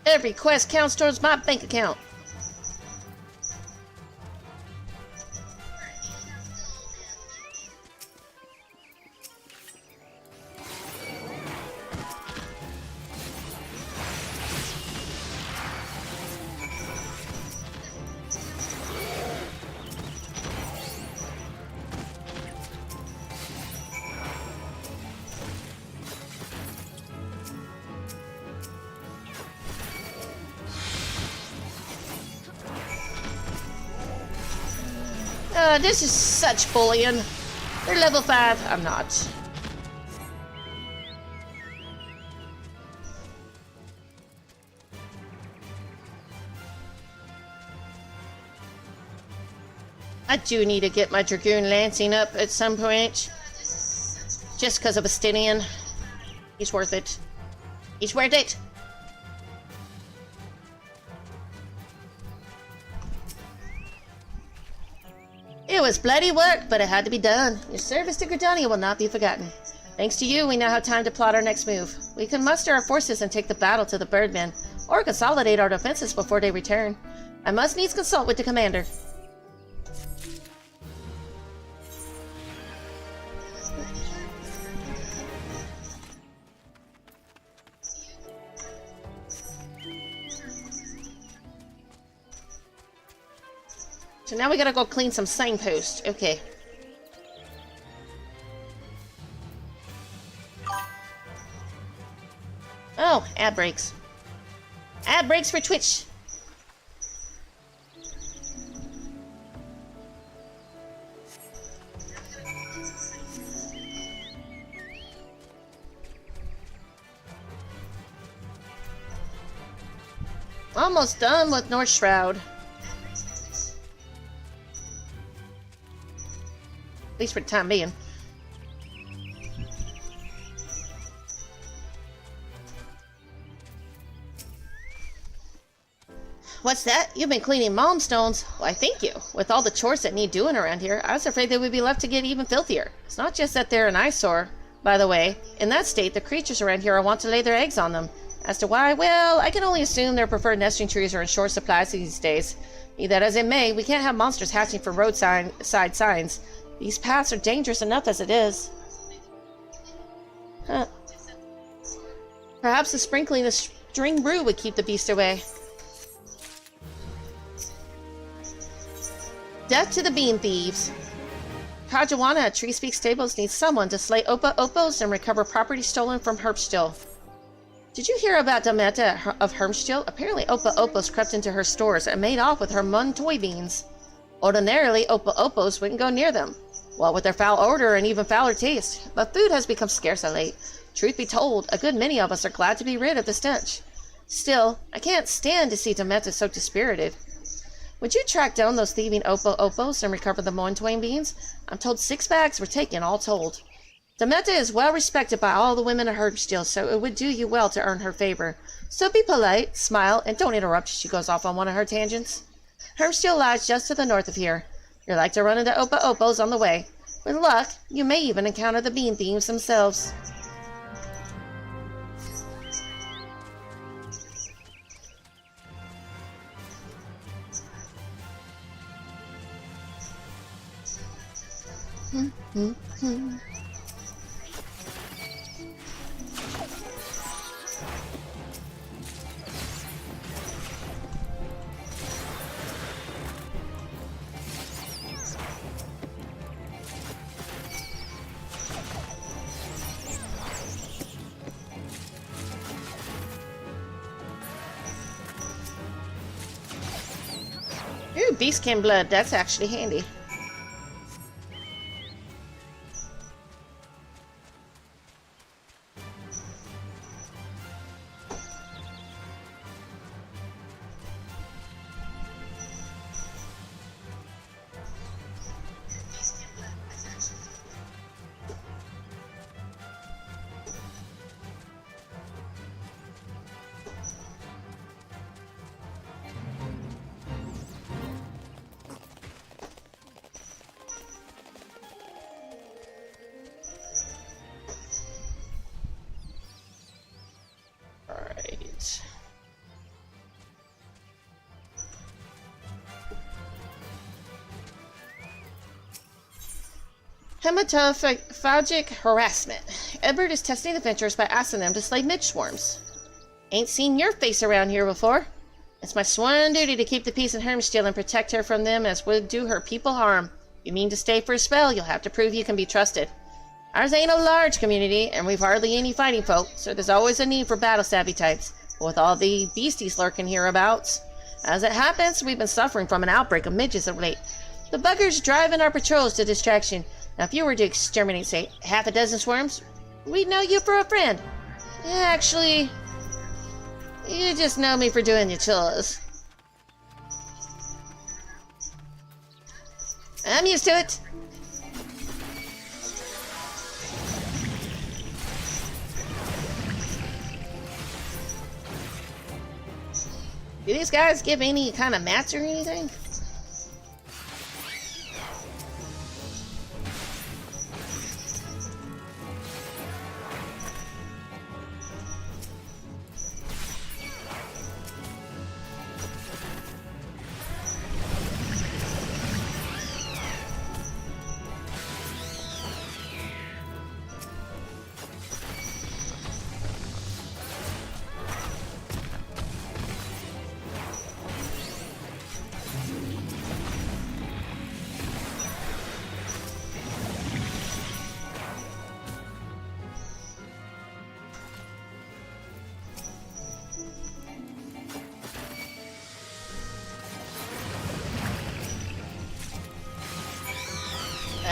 S1: Every quest counts towards my bank account. This is such bullying. They're level 5. I'm not. I do need to get my Dragoon Lancing up at some point. Just because of Astinian. He's worth it. He's worth it! It was bloody work, but it had to be done. Your service to Gridania will not be forgotten. Thanks to you, we now have time to plot our next move. We can muster our forces and take the battle to the Birdmen, or consolidate our defenses before they return. I must needs consult with the commander. So now we gotta go clean some signposts. Okay. Oh, ad breaks. Ad breaks for Twitch. Almost done with North Shroud. At least for the time being. What's that? You've been cleaning Malmstones? Why, thank you. With all the chores that need doing around here, I was afraid they would be left to get even filthier. It's not just that they're an eyesore. By the way, in that state, the creatures around here want to lay their eggs on them. As to why, well, I can only assume their preferred nesting trees are in short supply these days. Be that as it may, we can't have monsters hatching from roadside signs. These paths are dangerous enough as it is. Huh. Perhaps the sprinkling of string brew would keep the beast away. Death to the bean thieves. Kajawana at Treespeak Stables needs someone to slay Opa-Opos and recover property stolen from Herbstill. Did you hear about Dometa of Hermstill? Apparently Opa-Opos crept into her stores and made off with her mun toy beans. Ordinarily, Opa-Opos wouldn't go near them. What with their foul odor and even fouler taste, but food has become scarce of late. Truth be told, a good many of us are glad to be rid of the stench. Still, I can't stand to see Dometa so dispirited. Would you track down those thieving Opa-Opos and recover the Mointoin beans? I'm told 6 bags were taken, all told. Dometa is well respected by all the women of Herbstill, so it would do you well to earn her favor. So be polite, smile, and don't interrupt if she goes off on one of her tangents. Herbstill lies just to the north of here. You're like to run into Opa-Opos on the way. With luck, you may even encounter the bean thieves themselves. Ooh, beastkin blood. That's actually handy. Alright. Hematophagic harassment. Edward is testing the Ventures by asking them to slay midge swarms. Ain't seen your face around here before. It's my sworn duty to keep the peace in Hermstill and protect her from them as would do her people harm. If you mean to stay for a spell, you'll have to prove you can be trusted. Ours ain't a large community, and we've hardly any fighting folk, so there's always a need for battle-savvy types, with all the beasties lurking hereabouts. As it happens, we've been suffering from an outbreak of midges of late. The buggers driving our patrols to distraction. Now, if you were to exterminate, say, half a dozen swarms, we'd know you for a friend. Actually, you just know me for doing your chores. I'm used to it. Do these guys give any kind of mats or anything?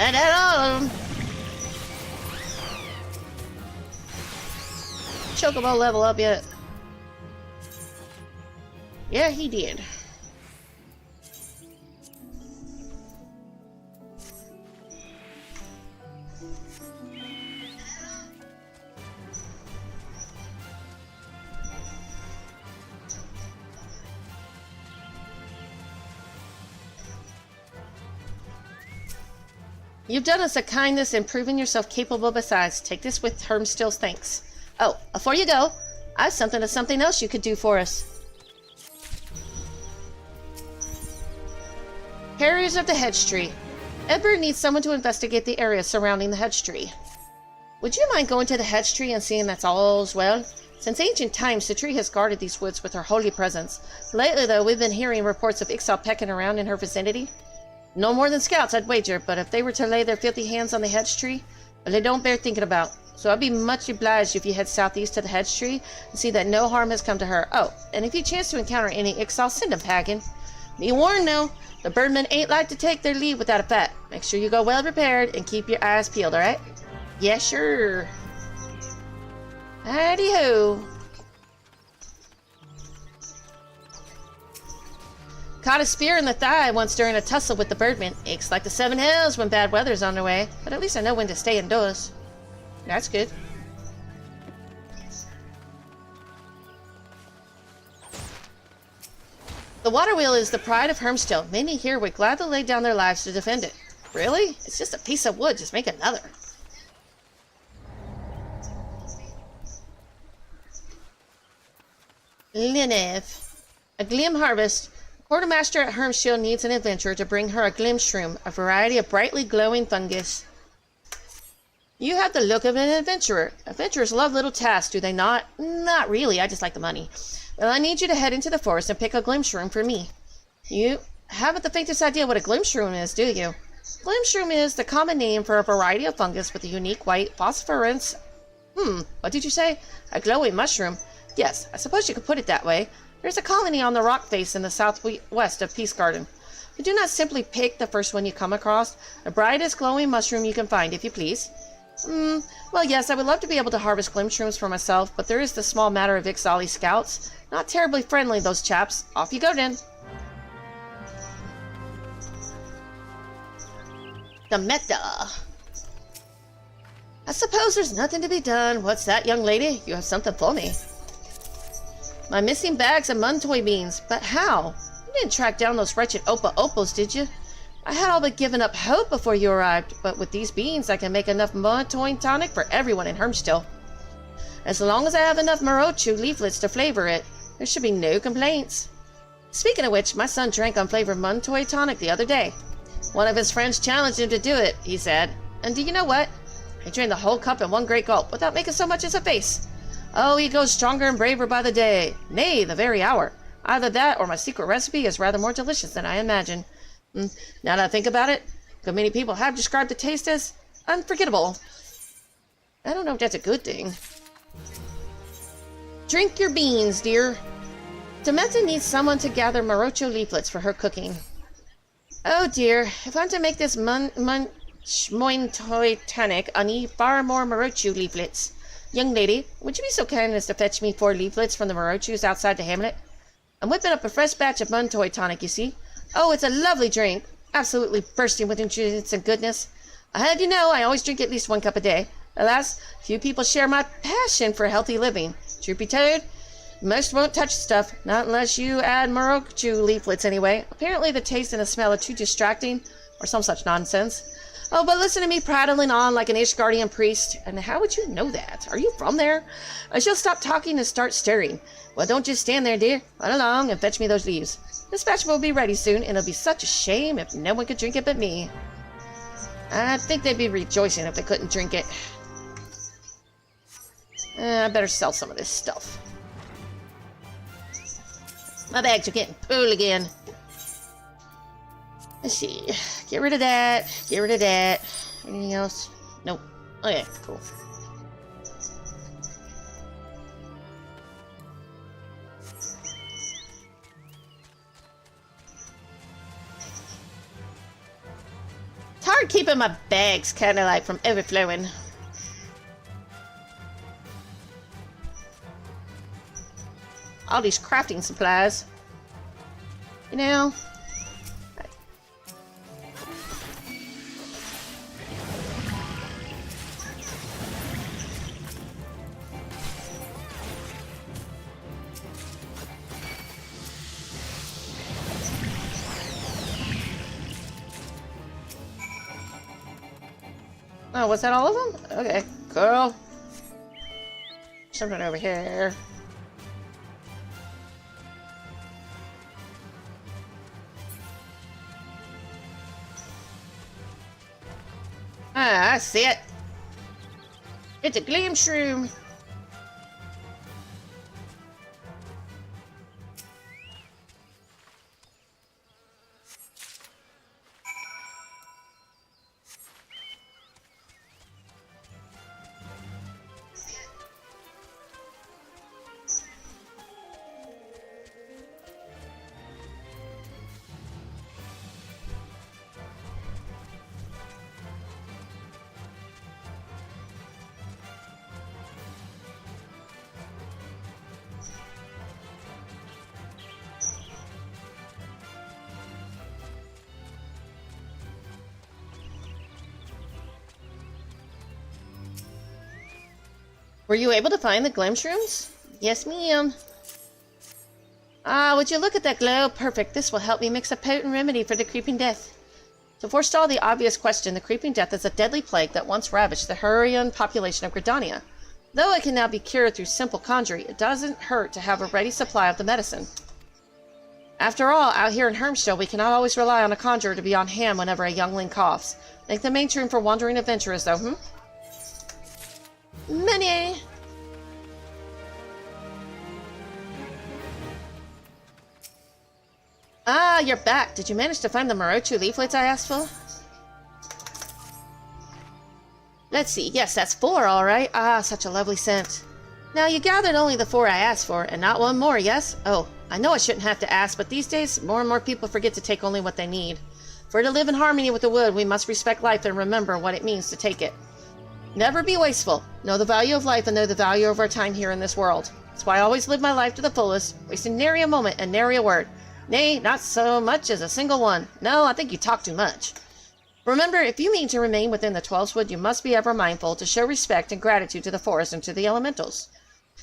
S1: And at all of them. Chocobo level up yet? Yeah, he did. You've done us a kindness and proven yourself capable besides. Take this with Hermstill's thanks. Oh, before you go, I have something else you could do for us. Carriers of the Hedge Tree. Edward needs someone to investigate the area surrounding the Hedge Tree. Would you mind going to the Hedge Tree and seeing that's all's well? Since ancient times, the tree has guarded these woods with her holy presence. Lately, though, we've been hearing reports of Ixal pecking around in her vicinity. No more than scouts, I'd wager, but if they were to lay their filthy hands on the hedge tree, well, they don't bear thinking about. So I'd be much obliged if you head southeast to the hedge tree and see that no harm has come to her. Oh, and if you chance to encounter any Ixal, send them packing. Be warned, though, the birdmen ain't like to take their leave without a fight. Make sure you go well prepared and keep your eyes peeled, alright? Yeah, sure. Howdy-ho. Caught a spear in the thigh once during a tussle with the birdmen. Aches like the seven hells when bad weather's on the way, but at least I know when to stay indoors. That's good. The water wheel is the pride of Hermstill. Many here would gladly lay down their lives to defend it. Really? It's just a piece of wood. Just make another. Linev. A glim harvest. Quartermaster at Hermstill needs an adventurer to bring her a glimshroom, a variety of brightly glowing fungus. You have the look of an adventurer. Adventurers love little tasks, do they not? Not really, I just like the money. Well, I need you to head into the forest and pick a glimshroom for me. You haven't the faintest idea what a glimshroom is, do you? Glimshroom is the common name for a variety of fungus with a unique white phosphorescence. What did you say? A glowing mushroom? Yes, I suppose you could put it that way. There's a colony on the rock face in the southwest of Peace Garden. But do not simply pick the first one you come across. The brightest glowing mushroom you can find, if you please. Well, yes, I would love to be able to harvest glimshrooms for myself, but there is the small matter of Ixali scouts. Not terribly friendly, those chaps. Off you go, then. The meta. I suppose there's nothing to be done. What's that, young lady? You have something for me. My missing bags of Muntoy beans. But how? You didn't track down those wretched Opa-Opos, did you? I had all but given up hope before you arrived, but with these beans I can make enough Muntoy tonic for everyone in Hermstill. As long as I have enough Morochu leaflets to flavor it, there should be no complaints. Speaking of which, my son drank unflavored Muntoy tonic the other day. One of his friends challenged him to do it, he said. And do you know what? He drained the whole cup in one great gulp without making so much as a face. Oh, he goes stronger and braver by the day, nay, the very hour. Either that or my secret recipe is rather more delicious than I imagined. Now that I think about it, good many people have described the taste as unforgettable. I don't know if that's a good thing. Drink your beans, dear. Demeta needs someone to gather Morocho leaflets for her cooking. Oh dear, if I'm to make this schmointoy tonic, I need far more Morochu leaflets. Young lady, would you be so kind as to fetch me 4 leaflets from the Morochus outside the hamlet? I'm whipping up a fresh batch of Muntoy tonic, you see. Oh, it's a lovely drink. Absolutely bursting with nutrients and goodness. I had you know I always drink at least 1 cup a day. Alas, few people share my passion for healthy living. Truth be told, most won't touch stuff, not unless you add Morochu leaflets anyway. Apparently the taste and the smell are too distracting, or some such nonsense. Oh, but listen to me prattling on like an Ishgardian priest. And how would you know that? Are you from there? I shall stop talking and start stirring. Well, don't just stand there, dear. Run along and fetch me those leaves. This batch will be ready soon, and it'll be such a shame if no one could drink it but me. I think they'd be rejoicing if they couldn't drink it. I better sell some of this stuff. My bags are getting full again. Let's see. Get rid of that. Get rid of that. Anything else? Nope. Okay, cool. It's hard keeping my bags kind of like from overflowing. All these crafting supplies. You know. Oh, was that all of them? Okay, cool. Something over here. Ah, I see it. It's a gleam shroom. Were you able to find the glim shrooms? Yes, ma'am. Ah, would you look at that glow? Perfect. This will help me mix a potent remedy for the creeping death. To forestall the obvious question, the creeping death is a deadly plague that once ravaged the Hurrian population of Gridania. Though it can now be cured through simple conjuring, it doesn't hurt to have a ready supply of the medicine. After all, out here in Hermstone, we cannot always rely on a conjurer to be on hand whenever a youngling coughs. Make the main room for wandering adventurers, though, Money! Ah, you're back. Did you manage to find the Morochu leaflets I asked for? Let's see. Yes, that's 4, all right. Ah, such a lovely scent. Now, you gathered only the 4 I asked for, and not one more, yes? Oh, I know I shouldn't have to ask, but these days, more and more people forget to take only what they need. For to live in harmony with the wood, we must respect life and remember what it means to take it. Never be wasteful. Know the value of life and know the value of our time here in this world. That's why I always live my life to the fullest, wasting nary a moment and nary a word. Nay, not so much as a single one. No, I think you talk too much. Remember, if you mean to remain within the 12's you must be ever mindful to show respect and gratitude to the forest and to the elementals.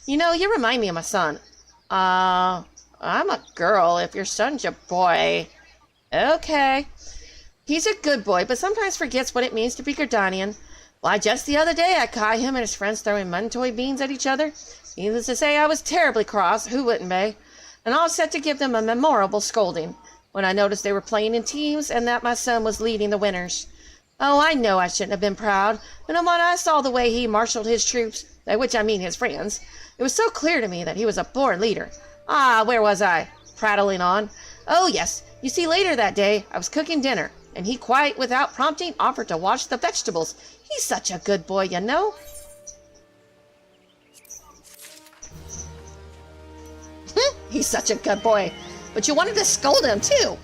S1: You know, you remind me of my son. I'm a girl if your son's a boy. Okay. He's a good boy, but sometimes forgets what it means to be Gridanian. Why, just the other day I caught him and his friends throwing Muntoy beans at each other. Needless to say, I was terribly cross, who wouldn't be? And all set to give them a memorable scolding, when I noticed they were playing in teams and that my son was leading the winners. Oh, I know I shouldn't have been proud, but when I saw the way he marshaled his troops, by which I mean his friends, it was so clear to me that he was a born leader. Ah, where was I? Prattling on. Oh, yes, you see, later that day, I was cooking dinner, and he quite without prompting offered to wash the vegetables. He's such a good boy, you know. He's such a good boy. But you wanted to scold him, too.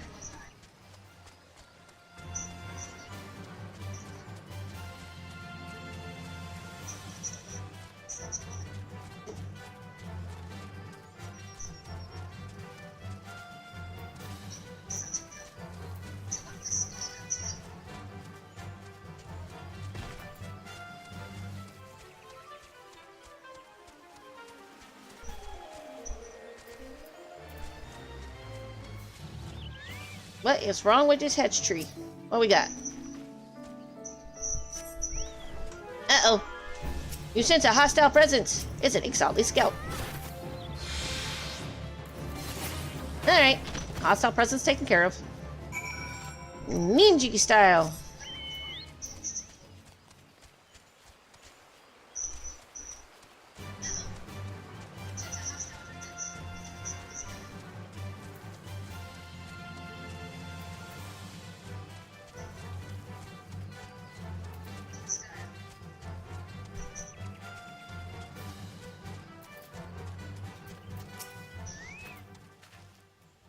S1: What is wrong with this hedge tree? What we got? Uh-oh. You sense a hostile presence. It's an exiled scout. Alright. Hostile presence taken care of. Ninja style.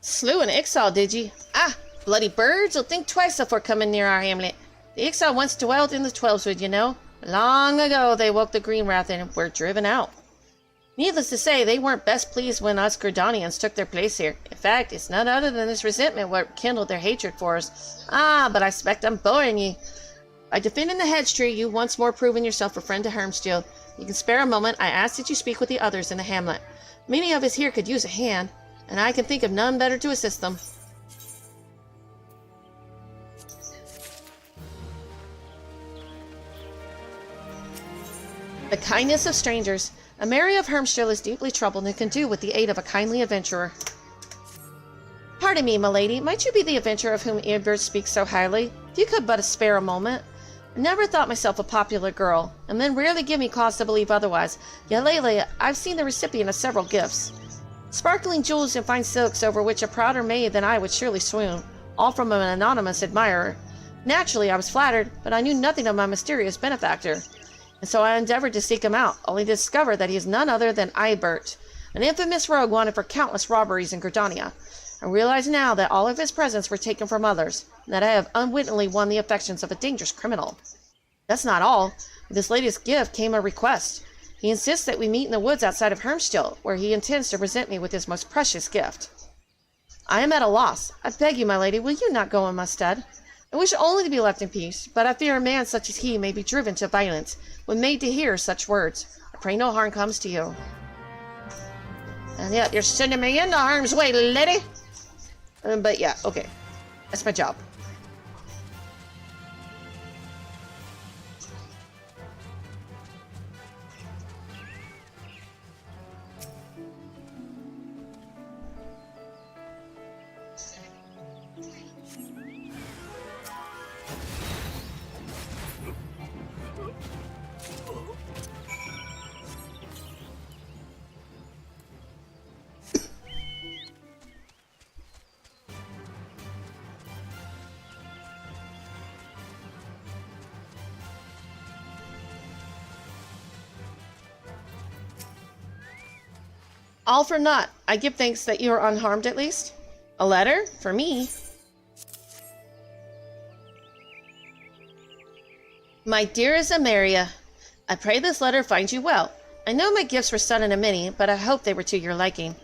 S1: Slew an exile, did ye? Ah, bloody birds will think twice before coming near our hamlet. The exile once dwelt in the Twelveswood, you know. Long ago they woke the Green Wrath and were driven out. Needless to say, they weren't best pleased when us Gridanians took their place here. In fact, it's none other than this resentment what kindled their hatred for us. Ah, but I expect I'm boring ye. By defending the hedge tree, you once more proven yourself a friend to Hermsteel. You can spare a moment, I ask that you speak with the others in the hamlet. Many of us here could use a hand, and I can think of none better to assist them. The kindness of strangers. A Mary of Hermsteel is deeply troubled and can do with the aid of a kindly adventurer. Pardon me, my lady, might you be the adventurer of whom Egbert speaks so highly? If you could but spare a moment. I never thought myself a popular girl, and men rarely give me cause to believe otherwise, yet lately I've seen the recipient of several gifts. Sparkling jewels and fine silks over which a prouder maid than I would surely swoon, all from an anonymous admirer. Naturally, I was flattered, but I knew nothing of my mysterious benefactor, and so I endeavored to seek him out, only to discover that he is none other than Egbert, an infamous rogue wanted for countless robberies in Gridania. I realize now that all of his presents were taken from others, and that I have unwittingly won the affections of a dangerous criminal. That's not all. With this latest gift came a request. He insists that we meet in the woods outside of Hermsteel, where he intends to present me with his most precious gift. I am at a loss. I beg you, my lady, will you not go in my stead? I wish only to be left in peace, but I fear a man such as he may be driven to violence when made to hear such words. I pray no harm comes to you. And yet you're sending me into harm's way, lady? But yeah, okay. That's my job. All for naught. I give thanks that you are unharmed at least. A letter? For me? My dearest Ameria, I pray this letter finds you well. I know my gifts were sudden and many, but I hope they were to your liking.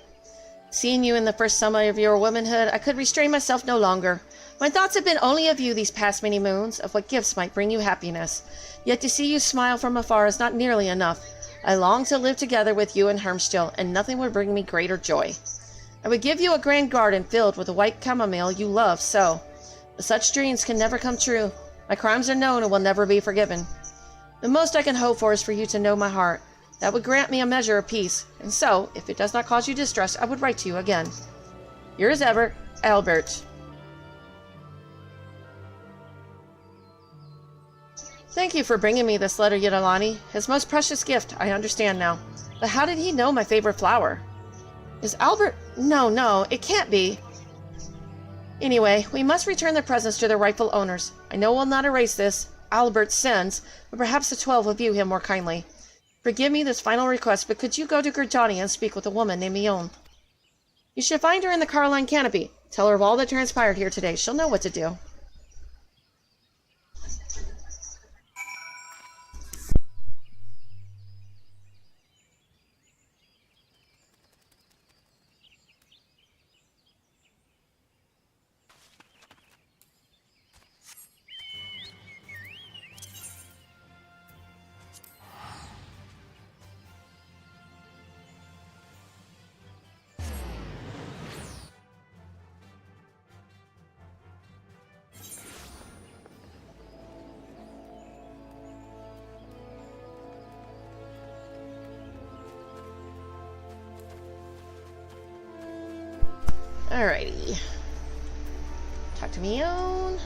S1: Seeing you in the first summer of your womanhood, I could restrain myself no longer. My thoughts have been only of you these past many moons, of what gifts might bring you happiness. Yet to see you smile from afar is not nearly enough. I long to live together with you in Hermsteel, and nothing would bring me greater joy. I would give you a grand garden filled with the white chamomile you love so. But such dreams can never come true. My crimes are known and will never be forgiven. The most I can hope for is for you to know my heart. That would grant me a measure of peace, and so, if it does not cause you distress, I would write to you again. Yours ever, Albert. Thank you for bringing me this letter, Yidalani. His most precious gift, I understand now. But how did he know my favorite flower? Is Albert... No, it can't be. Anyway, we must return the presents to their rightful owners. I know we'll not erase this, Albert's sins, but perhaps the 12 will view him more kindly. Forgive me this final request, but could you go to Gridania and speak with a woman named Mion? You should find her in the Carline Canopy. Tell her of all that transpired here today. She'll know what to do. Alrighty. Talk to me own.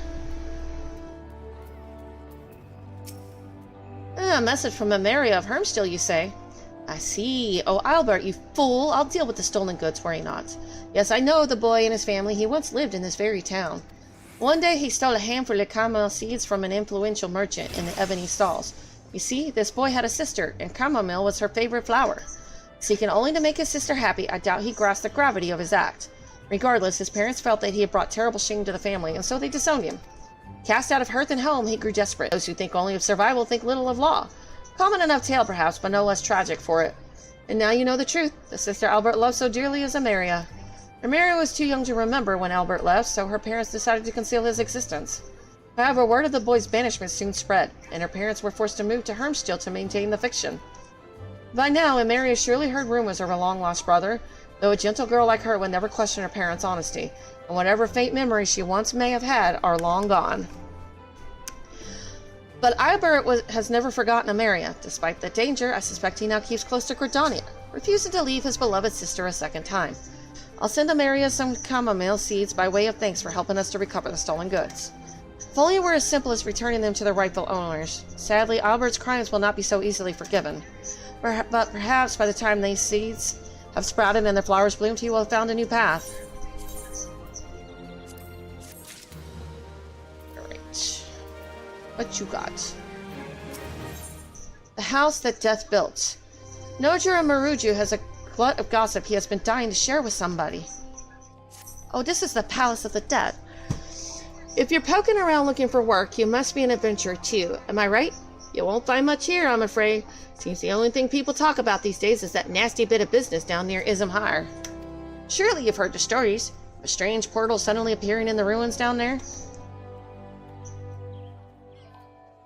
S1: A message from Emeria of Hermstill, you say? I see. Oh, Albert, you fool. I'll deal with the stolen goods, worry not. Yes, I know the boy and his family. He once lived in this very town. One day he stole a handful of chamomile seeds from an influential merchant in the ebony stalls. You see, this boy had a sister, and chamomile was her favorite flower. Seeking only to make his sister happy, I doubt he grasped the gravity of his act. Regardless, his parents felt that he had brought terrible shame to the family, and so they disowned him. Cast out of hearth and home, he grew desperate. Those who think only of survival think little of law. Common enough tale, perhaps, but no less tragic for it. And now you know the truth. The sister Albert loved so dearly is Emeria. Emeria was too young to remember when Albert left, so her parents decided to conceal his existence. However, word of the boy's banishment soon spread, and her parents were forced to move to Hermstill to maintain the fiction. By now, Emeria surely heard rumors of her long-lost brother, though a gentle girl like her would never question her parents' honesty, and whatever faint memories she once may have had are long gone. But Albert has never forgotten Emeria. Despite the danger, I suspect he now keeps close to Gridania, refusing to leave his beloved sister a second time. I'll send Emeria some chamomile seeds by way of thanks for helping us to recover the stolen goods. If only it were as simple as returning them to their rightful owners. Sadly, Albert's crimes will not be so easily forgiven. But perhaps by the time these seeds have sprouted and their flowers bloomed, he will have found a new path. Alright. What you got? The house that death built. Nojura Maruju has a glut of gossip he has been dying to share with somebody. Oh, this is the Palace of the Dead. If you're poking around looking for work, you must be an adventurer too. Am I right? You won't find much here, I'm afraid. Seems the only thing people talk about these days is that nasty bit of business down near Ismhar. Surely you've heard the stories. A strange portal suddenly appearing in the ruins down there.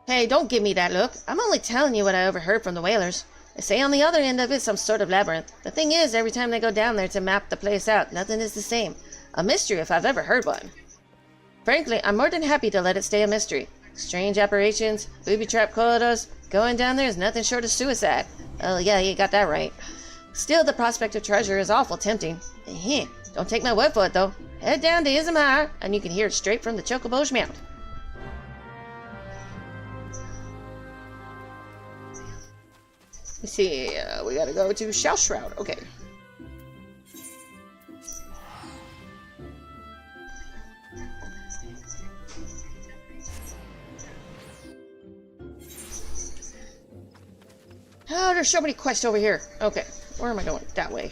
S1: Hey, don't give me that look. I'm only telling you what I overheard from the whalers. They say on the other end of it some sort of labyrinth. The thing is, every time they go down there to map the place out, nothing is the same. A mystery if I've ever heard one. Frankly, I'm more than happy to let it stay a mystery. Strange apparitions, booby-trap corridors, going down there is nothing short of suicide. Oh yeah, you got that right. Still, the prospect of treasure is awful tempting. Don't take my word for it, though. Head down to Ismhar, and you can hear it straight from the Chocobo's mouth. Let's see, we gotta go to Shroud. Okay. Oh, there's so many quests over here. Okay, where am I going? That way.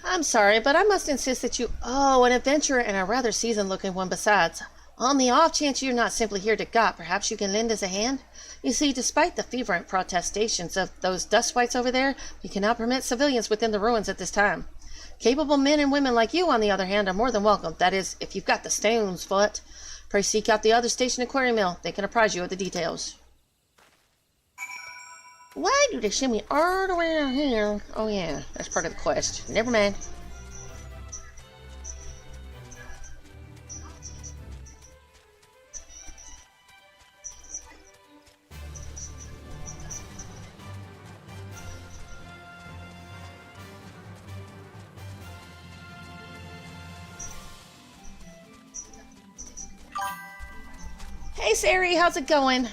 S1: I'm sorry, but I must insist that you... Oh, an adventurer and a rather seasoned-looking one besides. On the off chance you're not simply here to got, perhaps you can lend us a hand? You see, despite the fervent protestations of those dustwites over there, we cannot permit civilians within the ruins at this time. Capable men and women like you, on the other hand, are more than welcome. That is, if you've got the stones for it. Pray seek out the other station at Quarry Mill. They can apprise you of the details. Why do they send me all the way around here? Oh yeah, that's part of the quest. Never mind. Hey Sari, how's it going?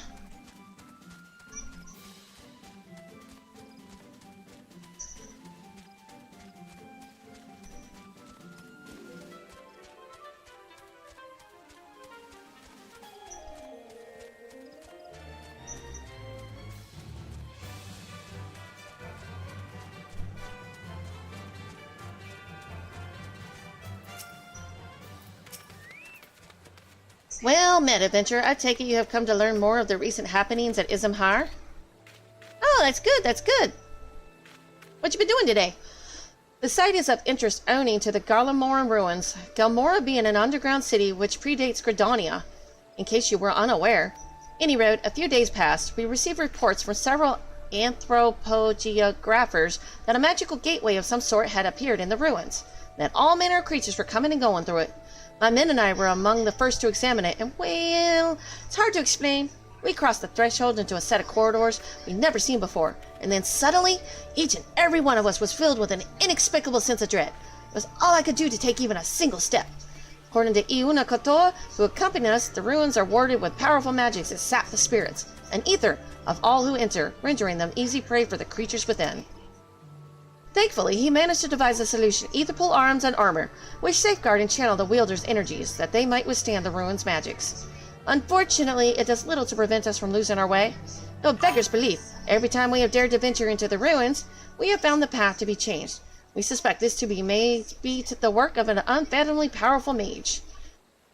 S1: Well met, adventurer. I take it you have come to learn more of the recent happenings at Izamhar? Oh, that's good, that's good. What you been doing today? The site is of interest owing to the Garlemorn ruins, Galmora being an underground city which predates Gridania, in case you were unaware. Any road, a few days past, we received reports from several anthropogeographers that a magical gateway of some sort had appeared in the ruins, and that all manner of creatures were coming and going through it. My men and I were among the first to examine it, and well, it's hard to explain. We crossed the threshold into a set of corridors we'd never seen before, and then suddenly, each and every one of us was filled with an inexplicable sense of dread. It was all I could do to take even a single step. According to Iuna Kotoa, who accompanied us, the ruins are warded with powerful magics that sap the spirits and ether of all who enter, rendering them easy prey for the creatures within. Thankfully, he managed to devise a solution, etherpool arms and armor, which safeguard and channel the wielder's energies, that they might withstand the ruins' magics. Unfortunately, it does little to prevent us from losing our way. Though beggars belief, every time we have dared to venture into the ruins, we have found the path to be changed. We suspect this to be the work of an unfathomably powerful mage.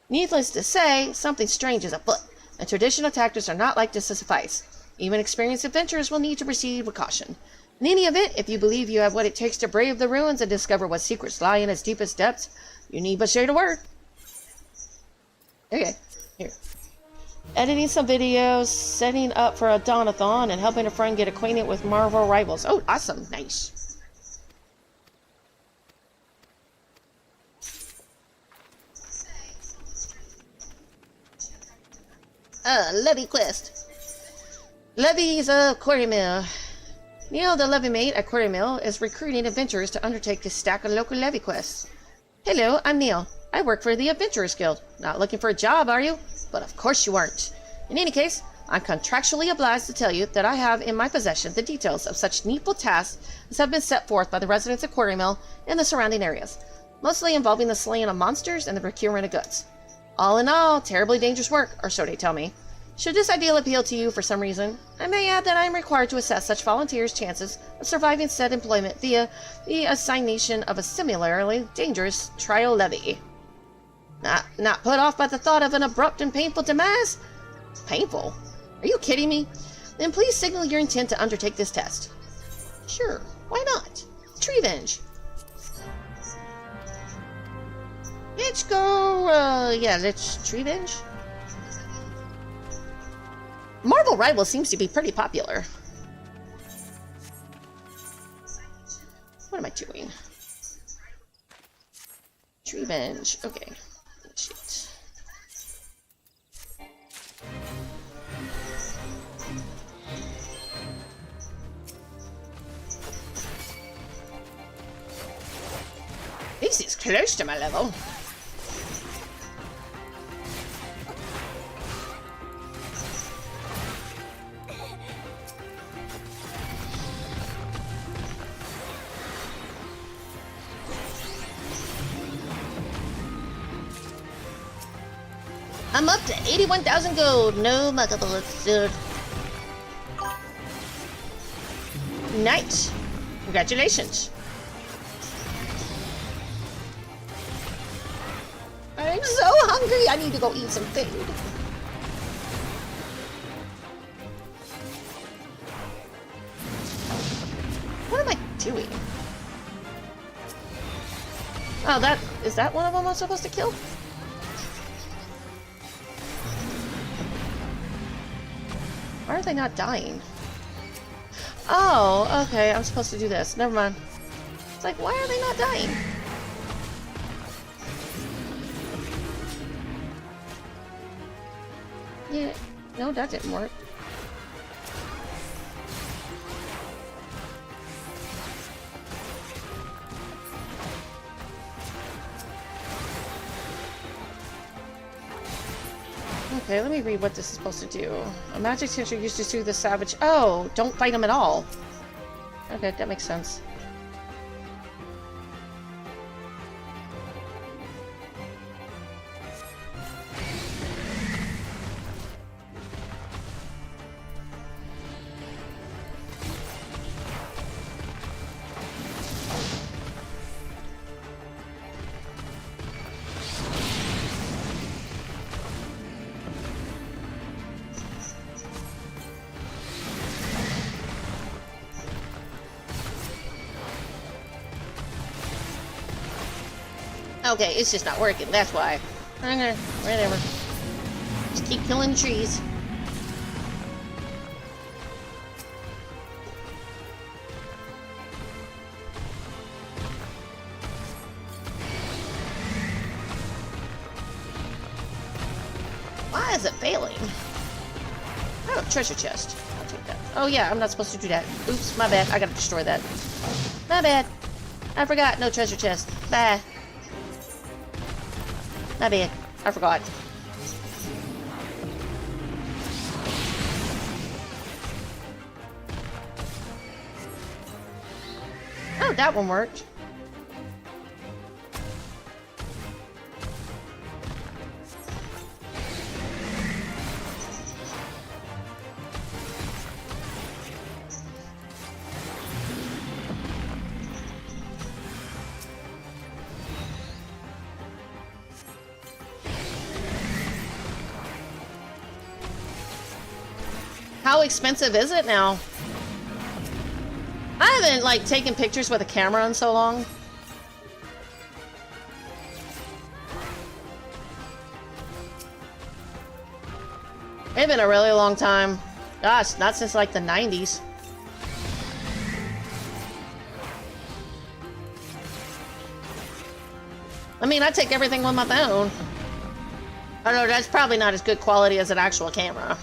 S1: Needless to say, something strange is afoot, and traditional tactics are not likely to suffice. Even experienced adventurers will need to proceed with caution. In any event, if you believe you have what it takes to brave the ruins and discover what secrets lie in its deepest depths, you need but share the word. Okay, here. Editing some videos, setting up for a Donathon, and helping a friend get acquainted with Marvel rivals. Oh, awesome. Nice. Levy quest. Levy's Quarry Mill. Neil, the levy mate at Quarry Mill, is recruiting adventurers to undertake this stack of local levy quests. Hello, I'm Neil. I work for the Adventurers Guild. Not looking for a job, are you? But of course you aren't. In any case, I'm contractually obliged to tell you that I have in my possession the details of such needful tasks as have been set forth by the residents of Quarry Mill and the surrounding areas, mostly involving the slaying of monsters and the procurement of goods. All in all, terribly dangerous work, or so they tell me. Should this ideal appeal to you for some reason, I may add that I am required to assess such volunteers' chances of surviving said employment via the assignation of a similarly dangerous trial levy. Not put off by the thought of an abrupt and painful demise? Painful? Are you kidding me? Then please signal your intent to undertake this test. Sure, why not? Treevenge. Let's go, let's Treevenge. Marvel Rival seems to be pretty popular. What am I doing? Treevenge. Okay. Shit. This is close to my level. I'm up to 81,000 gold. No muggle bullets, dude. Nice. Congratulations. I'm so hungry. I need to go eat some food. What am I doing? Oh, is that one of them I'm supposed to kill? Why are they not dying? Oh, okay, I'm supposed to do this. Never mind. It's like, why are they not dying? Yeah, no, that didn't work. Okay, let me read what this is supposed to do. A magic tincture used to soothe the savage. Oh, don't fight him at all. Okay, that makes sense. Okay, it's just not working, that's why. Okay, whatever. Just keep killing trees. Why is it failing? Oh, treasure chest. I'll take that. Oh yeah, I'm not supposed to do that. Oops, my bad. I gotta destroy that. My bad. I forgot. No treasure chest. Bye. My bad. I forgot. Oh, that one worked. How expensive is it now? I haven't, like, taken pictures with a camera in so long. It's been a really long time. Gosh, not since, like, the 90s. I mean, I take everything with my phone. Although that's probably not as good quality as an actual camera.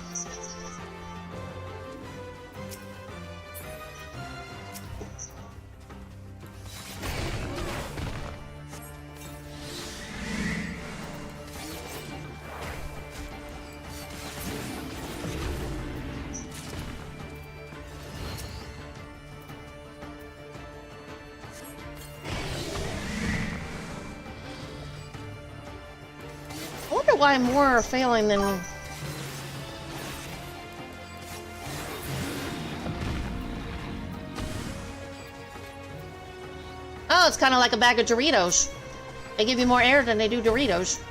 S1: I wonder why more are failing than... Oh, it's kind of like a bag of Doritos. They give you more air than they do Doritos.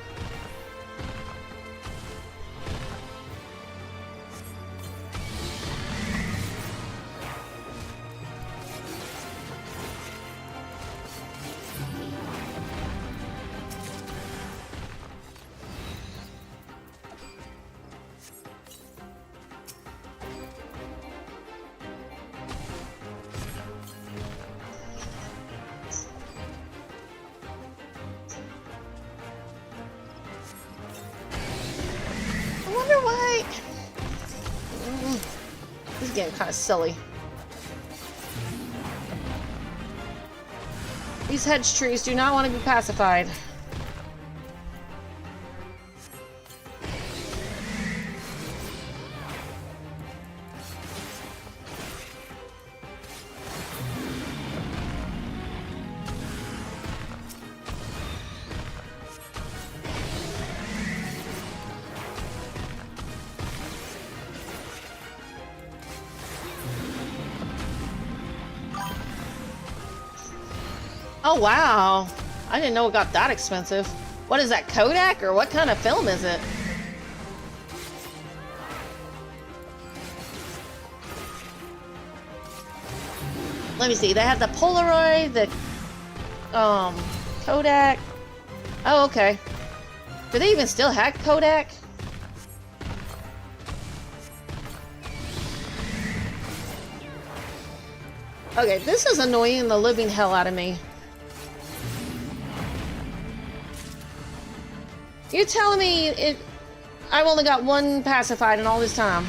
S1: I wonder why... This is getting kind of silly. These hedge trees do not want to be pacified. Oh wow, I didn't know it got that expensive. What is that, Kodak, or what kind of film is it? Let me see, they have the Polaroid, the Kodak. Oh, okay. Do they even still have Kodak? Okay, this is annoying the living hell out of me. You're telling me I've only got one pacified in all this time?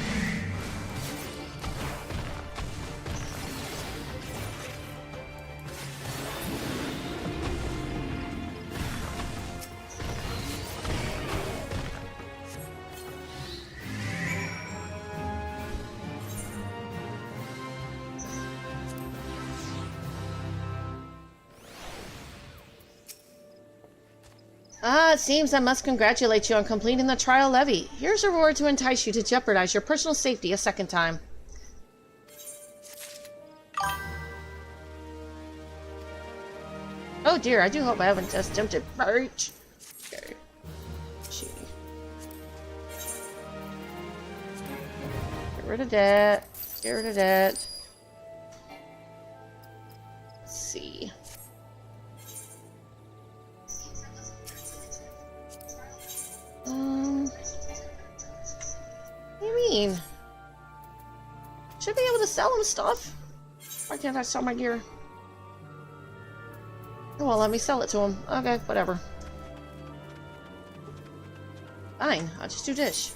S1: Ah, it seems I must congratulate you on completing the trial levy. Here's a reward to entice you to jeopardize your personal safety a second time. Oh dear, I do hope I haven't just attempted birch. Okay. Gee. Get rid of that. Get rid of that. Let's see. mean? Should be able to sell him stuff. Why can't I sell my gear? Oh, well, let me sell it to him. Okay, whatever. Fine, I'll just do this.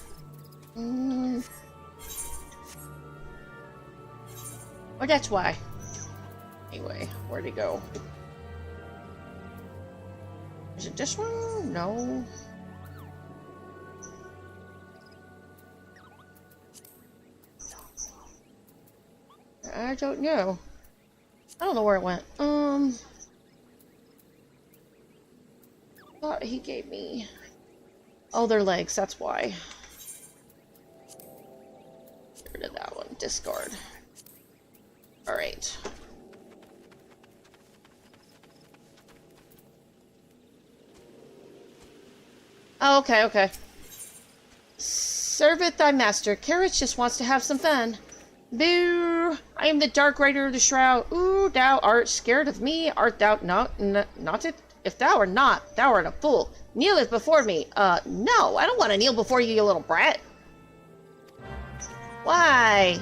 S1: Well, that's why. Anyway, where'd he go? Is it this one? No. I don't know. I don't know where it went. Thought he gave me... Oh, their legs, that's why. Get rid of that one. Discard. Alright. Oh, okay, okay. Serve it thy master. Carriage just wants to have some fun. Boo! I am the Dark Rider of the Shroud. Ooh, thou art scared of me. Art thou not it? If thou art not, thou art a fool. Kneeleth before me. No, I don't want to kneel before you, you little brat. Why?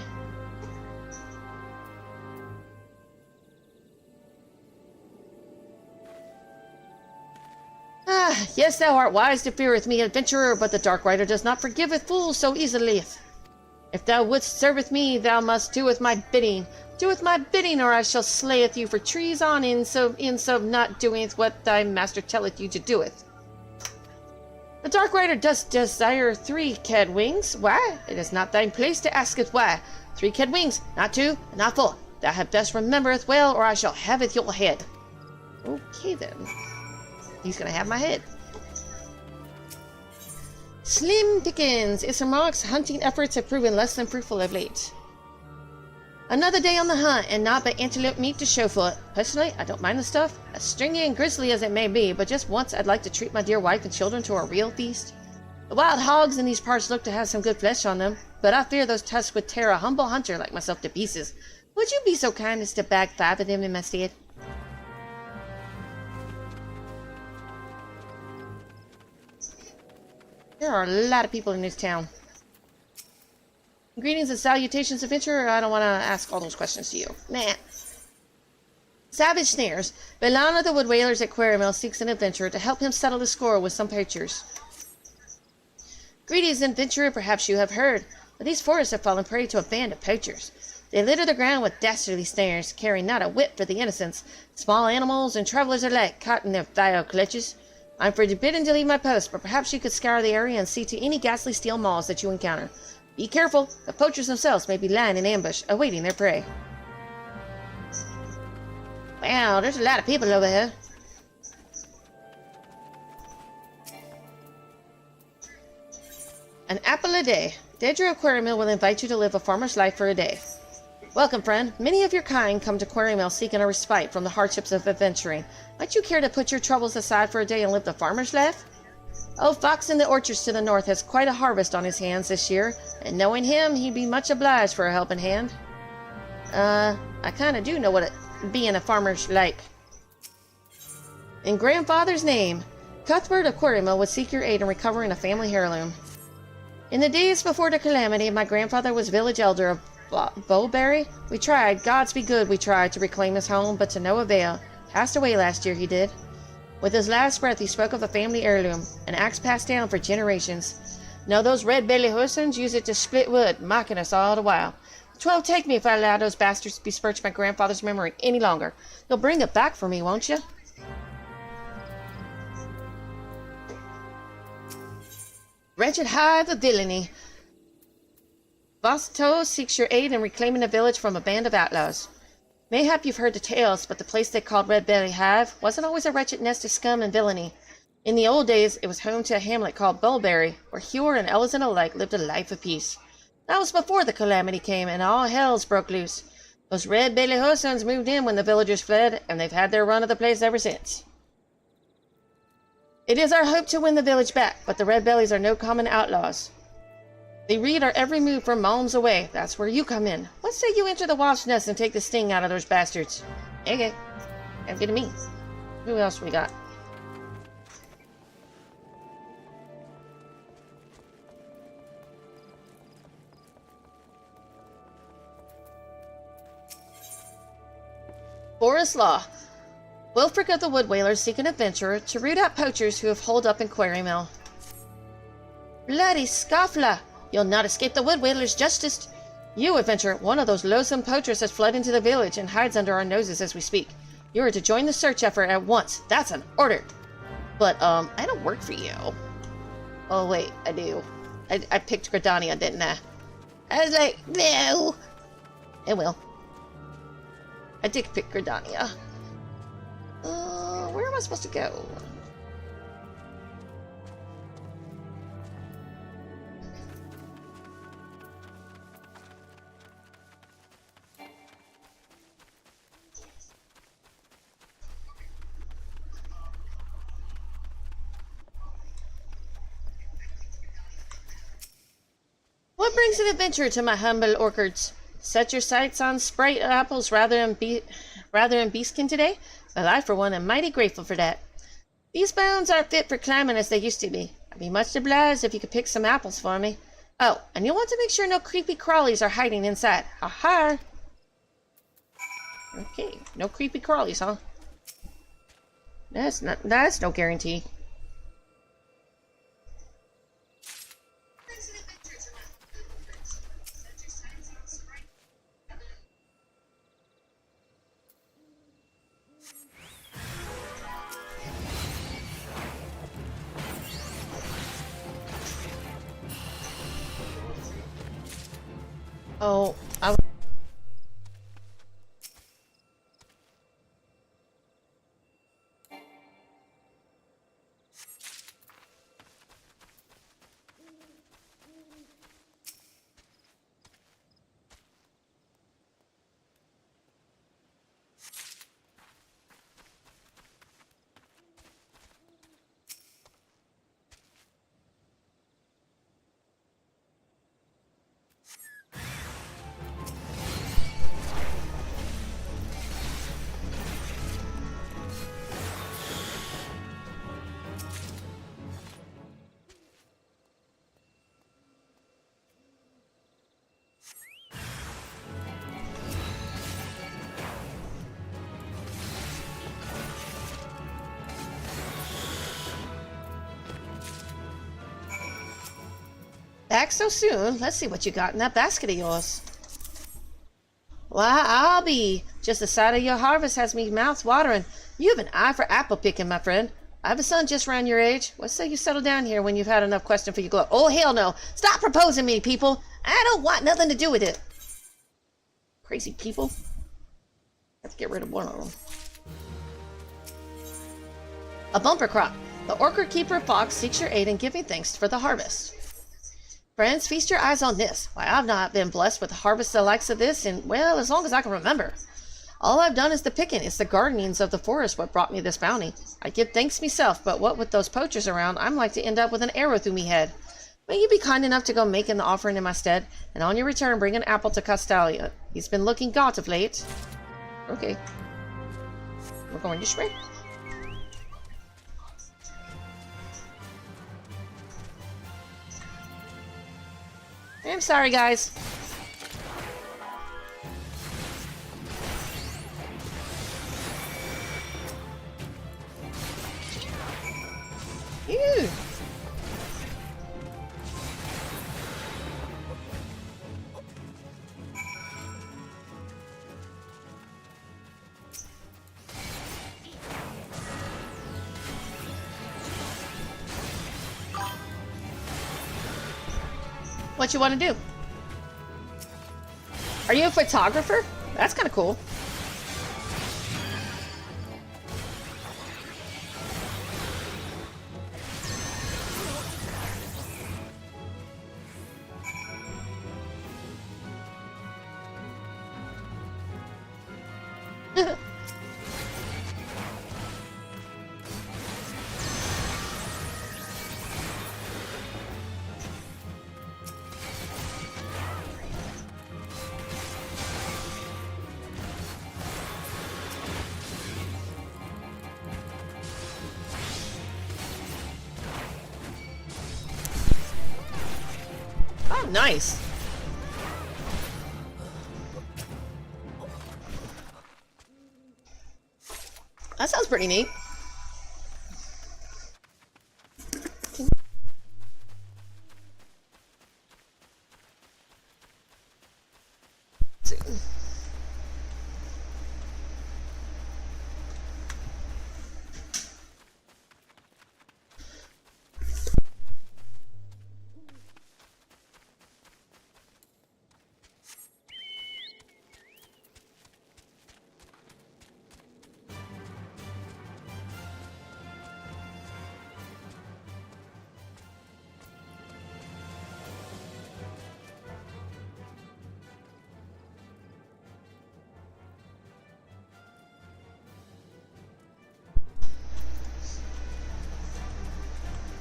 S1: Ah, yes, thou art wise to fear with me, adventurer, but the Dark Rider does not forgiveth fools so easily. If thou wouldst serveth me, thou must do with my bidding. Do with my bidding, or I shall slayeth you for treason in so not doeth what thy master telleth you to doeth. The Dark Rider does desire 3 cad wings. Why? It is not thine place to ask it why. 3 cad wings, not 2, not 4. Thou had best remembereth well, or I shall have your head. Okay then. He's gonna have my head. Slim Pickens. Its remarks hunting efforts have proven less than fruitful of late. Another day on the hunt, and not but antelope meat to show for it. Personally, I don't mind the stuff, as stringy and grisly as it may be, but just once I'd like to treat my dear wife and children to a real feast. The wild hogs in these parts look to have some good flesh on them, but I fear those tusks would tear a humble hunter like myself to pieces. Would you be so kind as to bag 5 of them in my stead? There are a lot of people in this town. Greetings and salutations, adventurer. I don't want to ask all those questions to you. Nah. Savage snares. Belana the Wood Whalers at Quarrymill seeks an adventurer to help him settle the score with some poachers. Greetings, adventurer. Perhaps you have heard, but these forests have fallen prey to a band of poachers. They litter the ground with dastardly snares, caring not a whit for the innocents, small animals and travelers alike caught in their vile clutches. I'm forbidden to leave my post, but perhaps you could scour the area and see to any ghastly steel maws that you encounter. Be careful, the poachers themselves may be lying in ambush, awaiting their prey. Wow, there's a lot of people over here. An apple a day. Dedra of Quarrymill will invite you to live a farmer's life for a day. Welcome, friend. Many of your kind come to Quarrymill seeking a respite from the hardships of adventuring. Might you care to put your troubles aside for a day and live the farmer's life? Old Fox in the orchards to the north has quite a harvest on his hands this year, and knowing him, he'd be much obliged for a helping hand. I kinda do know what it being a farmer's like. In Grandfather's name, Cuthbert of Quarrymill would seek your aid in recovering a family heirloom. In the days before the calamity, my grandfather was village elder of Bowberry. We tried, gods be good, we tried to reclaim his home, but to no avail. Passed away last year, he did. With his last breath, he spoke of a family heirloom, an axe passed down for generations. Now those red-bellied Horsons use it to split wood, mocking us all the while. 'Twill take me if I allow those bastards to besmirch my grandfather's memory any longer. You'll bring it back for me, won't you? Wretched hive of villainy. Vasto seeks your aid in reclaiming the village from a band of outlaws. Mayhap you've heard the tales, but the place they called Red Belly Hive wasn't always a wretched nest of scum and villainy. In the old days, it was home to a hamlet called Bulberry, where Hewer and Ellison alike lived a life of peace. That was before the calamity came and all hells broke loose. Those Red Belly Horsons moved in when the villagers fled, and they've had their run of the place ever since. It is our hope to win the village back, but the Red Bellies are no common outlaws. They read our every move from miles away. That's where you come in. What say you enter the wasp nest and take the sting out of those bastards? Okay. Have good to me. Who else we got? Forest Law. Wilfric of the Wood Whalers seek an adventurer to root out poachers who have holed up in Quarry Mill. Bloody scoffla! You'll not escape the Wood Whalers' justice. You, adventurer, one of those loathsome poachers has fled into the village and hides under our noses as we speak. You are to join the search effort at once. That's an order. But, I don't work for you. Oh, wait, I do. I picked Gridania, didn't I? I was like, no! It will. I did pick Gridania. Where am I supposed to go? What brings an adventurer to my humble orchards? Set your sights on Sprite apples rather than beastkin today? Well, I, for one, am mighty grateful for that. These bones aren't fit for climbing as they used to be. I'd be much obliged if you could pick some apples for me. Oh, and you'll want to make sure no creepy crawlies are hiding inside. Ha-ha! Okay, no creepy crawlies, huh? That's no guarantee. Oh, back so soon? Let's see what you got in that basket of yours. Why, I'll be. Just the sight of your harvest has me mouth watering. You have an eye for apple picking, my friend. I have a son just around your age. What say you settle down here when you've had enough question for your glow? Oh, hell no. Stop proposing me, people. I don't want nothing to do with it. Crazy people. Have to get rid of one of them. A bumper crop. The orchard keeper Fox seeks your aid in giving thanks for the harvest. Friends, feast your eyes on this. Why, I've not been blessed with a harvest the likes of this in, well, as long as I can remember. All I've done is the picking. It's the gardenings of the forest what brought me this bounty. I give thanks myself, but what with those poachers around, I'm like to end up with an arrow through me head. May you be kind enough to go making the offering in my stead, and on your return bring an apple to Castalia. He's been looking gaunt of late. Okay. We're going this way. I'm sorry, guys. Ew. What you want to do? Are you a photographer? That's kind of cool. Oh, nice. That sounds pretty neat.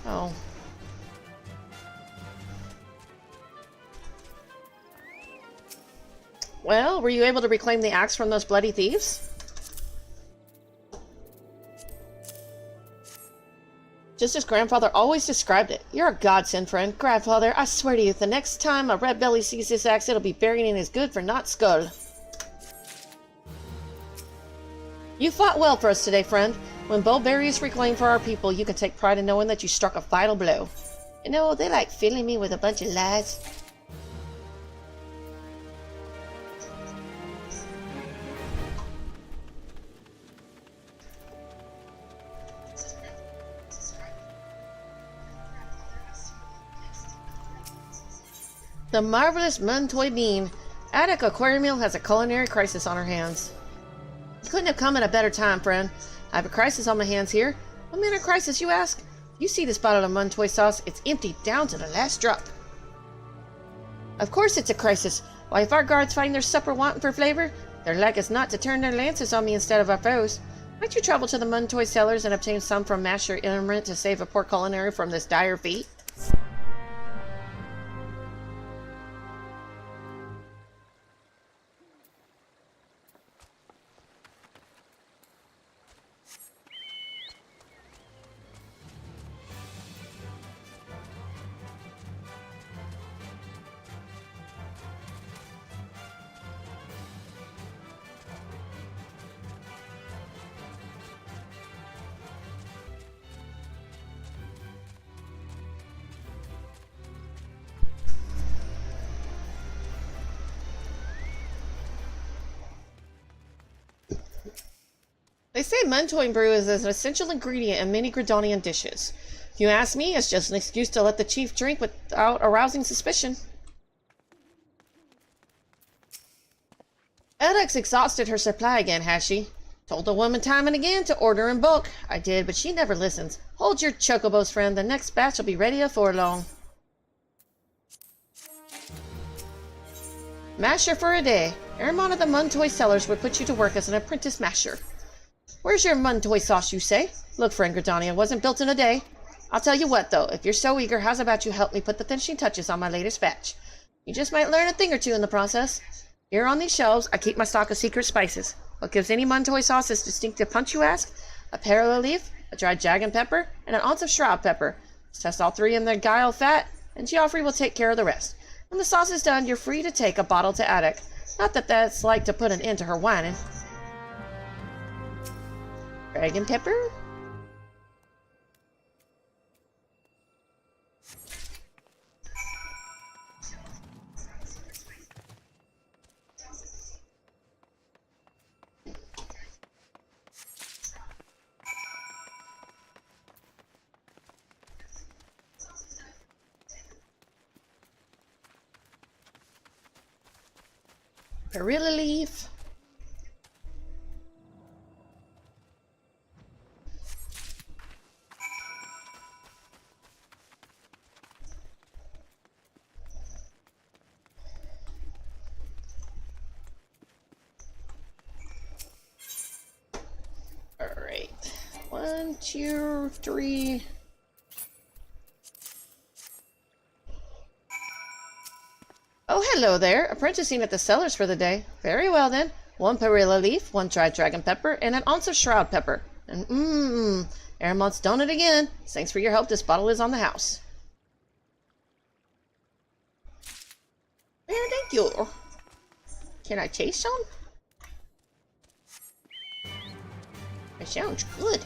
S1: Oh. Well, were you able to reclaim the axe from those bloody thieves? Just as Grandfather always described it. You're a godsend, friend. Grandfather, I swear to you, the next time a red belly sees this axe, it'll be buried in his good-for-naught skull. You fought well for us today, friend. When Bowberry is reclaimed for our people, you can take pride in knowing that you struck a vital blow. You know, they like filling me with a bunch of lies. The marvelous Muntoy bean. Attic Aquarium has a culinary crisis on her hands. You couldn't have come at a better time, friend. I have a crisis on my hands here. What manner of crisis, you ask? You see this bottle of Muntoy sauce? It's emptied down to the last drop. Of course it's a crisis. Why, if our guards find their supper wanting for flavor, they're like as not to turn their lances on me instead of our foes. Might you travel to the Muntoy cellars and obtain some from Master Imrint to save a poor culinary from this dire fate? They say Muntoy brew is an essential ingredient in many Gridonian dishes. If you ask me, it's just an excuse to let the chief drink without arousing suspicion. Edek's exhausted her supply again, has she? Told the woman time and again to order in bulk. I did, but she never listens. Hold your chocobos, friend. The next batch will be ready afore long. Masher for a day. Airmon of the Muntoy cellars would put you to work as an apprentice masher. Where's your Muntoy sauce, you say? Look, friend, Gridonia wasn't built in a day. I'll tell you what, though, if you're so eager, how's about you help me put the finishing touches on my latest batch? You just might learn a thing or two in the process. Here on these shelves, I keep my stock of secret spices. What gives any Muntoy sauce its distinctive punch, you ask? A perilla leaf, a dried dragon pepper, and an ounce of shroud pepper. Let's test all three in their guile fat, and Geoffrey will take care of the rest. When the sauce is done, you're free to take a bottle to Attic. Not that that's like to put an end to her whining. Dragon pepper? Perilla leaf. Alright. 1, 2, 3. Oh, hello there. Apprenticing at the cellars for the day. Very well, then. 1 perilla leaf, 1 dried dragon pepper, and an ounce of shroud pepper. And Airmont's done it again. Thanks for your help. This bottle is on the house. Yeah, thank you. Can I taste some? It sounds good.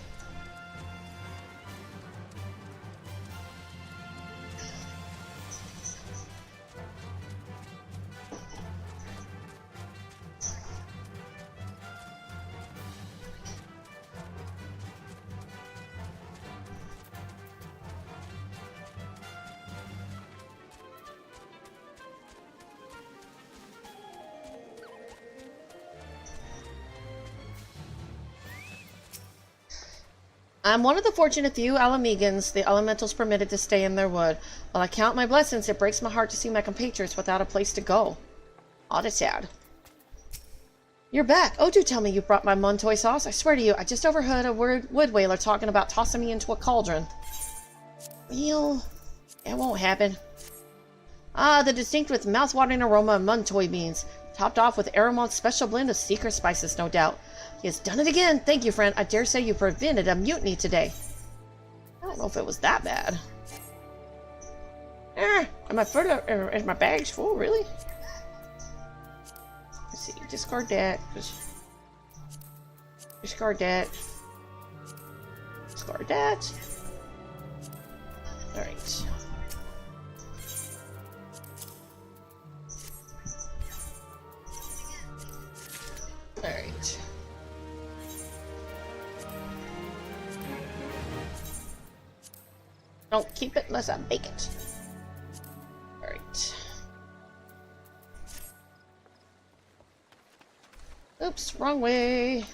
S1: I'm one of the fortunate few Alamegans the elementals permitted to stay in their wood. While I count my blessings, it breaks my heart to see my compatriots without a place to go. Aw, that's sad. You're back. Oh, do tell me you brought my Montoy sauce. I swear to you, I just overheard a wood whaler talking about tossing me into a cauldron. Well, that won't happen. Ah, the distinct with mouth-watering aroma of Montoy beans, topped off with Aramont's special blend of secret spices, no doubt. He has done it again. Thank you, friend. I dare say you prevented a mutiny today. I don't know if it was that bad. Is my bags full, really? Let's see. Discard that. Discard that. Discard that. Alright. Alright. Don't keep it unless I bake it. Alright. Oops, wrong way.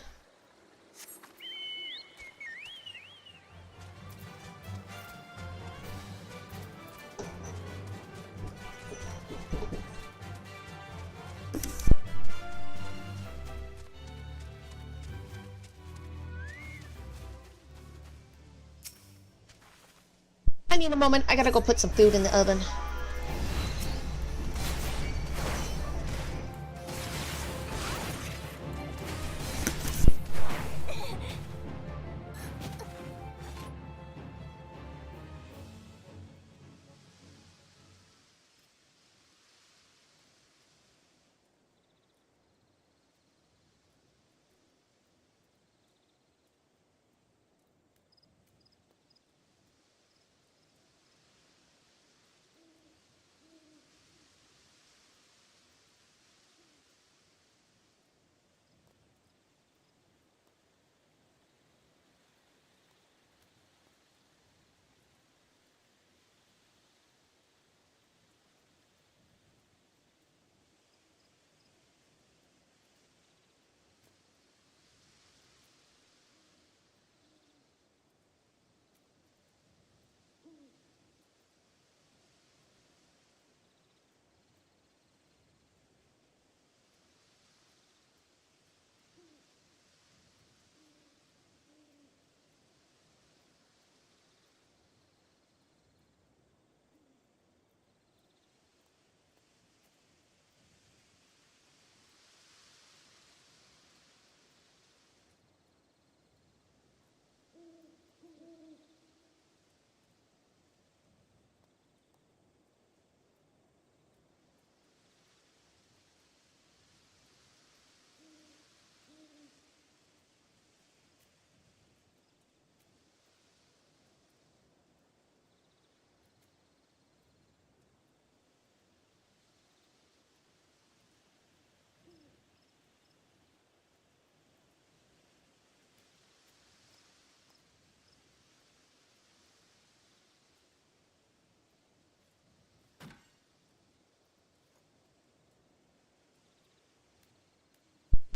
S1: I need a moment. I gotta go put some food in the oven.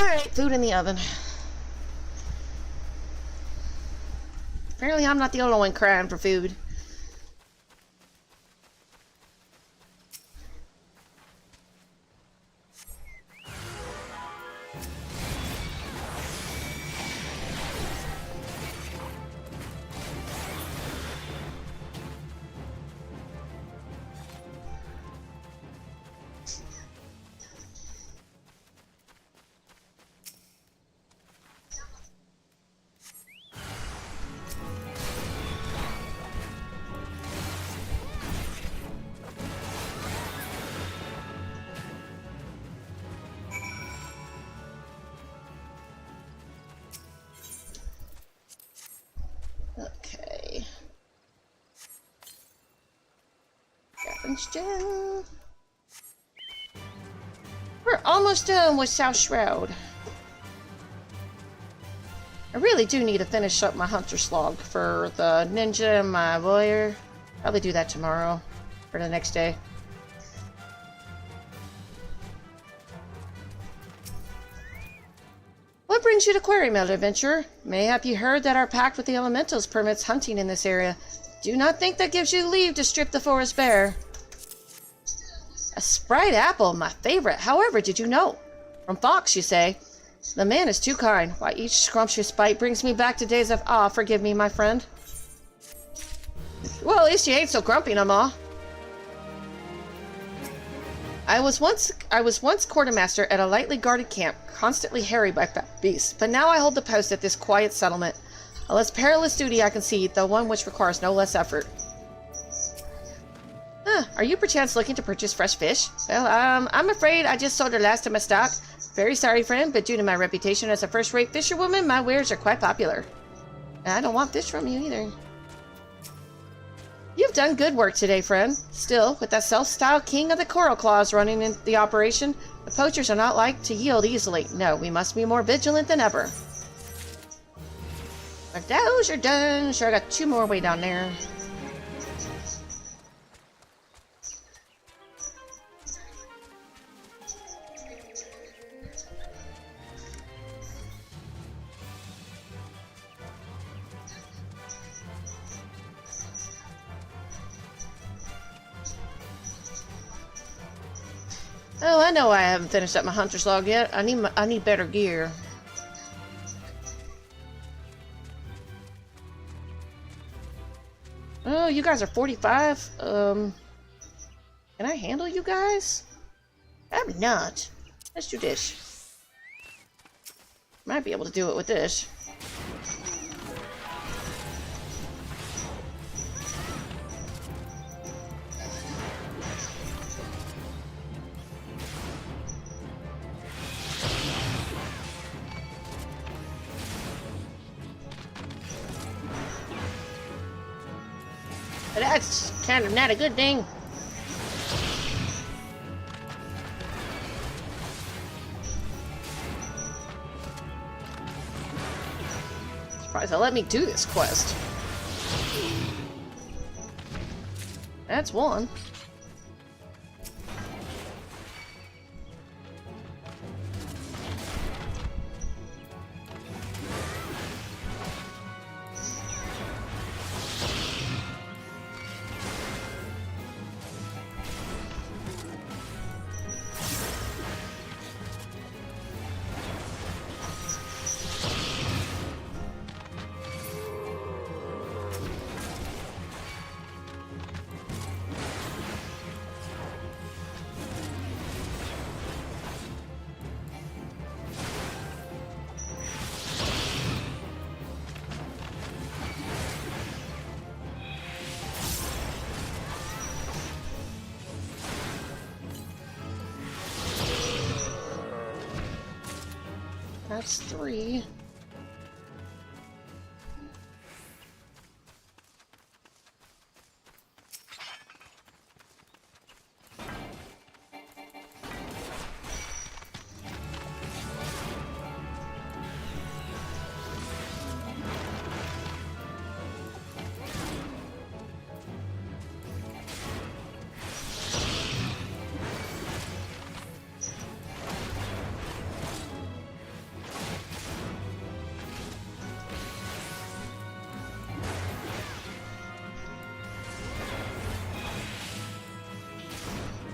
S1: Alright, food in the oven. Apparently I'm not the only one crying for food. weapons gen. We're almost done with South Shroud. I really do need to finish up my hunter's log for the ninja and my lawyer. Probably do that tomorrow or the next day. What brings you to Quarrymill, adventurer? Mayhap you heard that our pact with the elementals permits hunting in this area. Do not think that gives you leave to strip the forest bare. A sprite apple, my favorite. However, did you know? From Fox, you say? The man is too kind. Why, each scrumptious bite brings me back to days of awe. Forgive me, my friend. Well, at least you ain't so grumpy no more. I was once quartermaster at a lightly guarded camp, constantly harried by fat beasts, but now I hold the post at this quiet settlement. A less perilous duty I concede, though one which requires no less effort. Are you perchance looking to purchase fresh fish? Well, I'm afraid I just sold the last of my stock. Very sorry, friend, but due to my reputation as a first-rate fisherwoman, my wares are quite popular. And I don't want fish from you either. You've done good work today, friend. Still, with that self-styled king of the coral claws running in the operation, the poachers are not like to yield easily. No, we must be more vigilant than ever. But those are done. Sure, I got 2 more way down there. Oh, I know I haven't finished up my hunter's log yet. I need better gear. Oh, you guys are 45. Can I handle you guys? Probably not. Let's do this. Might be able to do it with this. But that's kind of not a good thing. Surprised they'll let me do this quest. That's one. That's 3.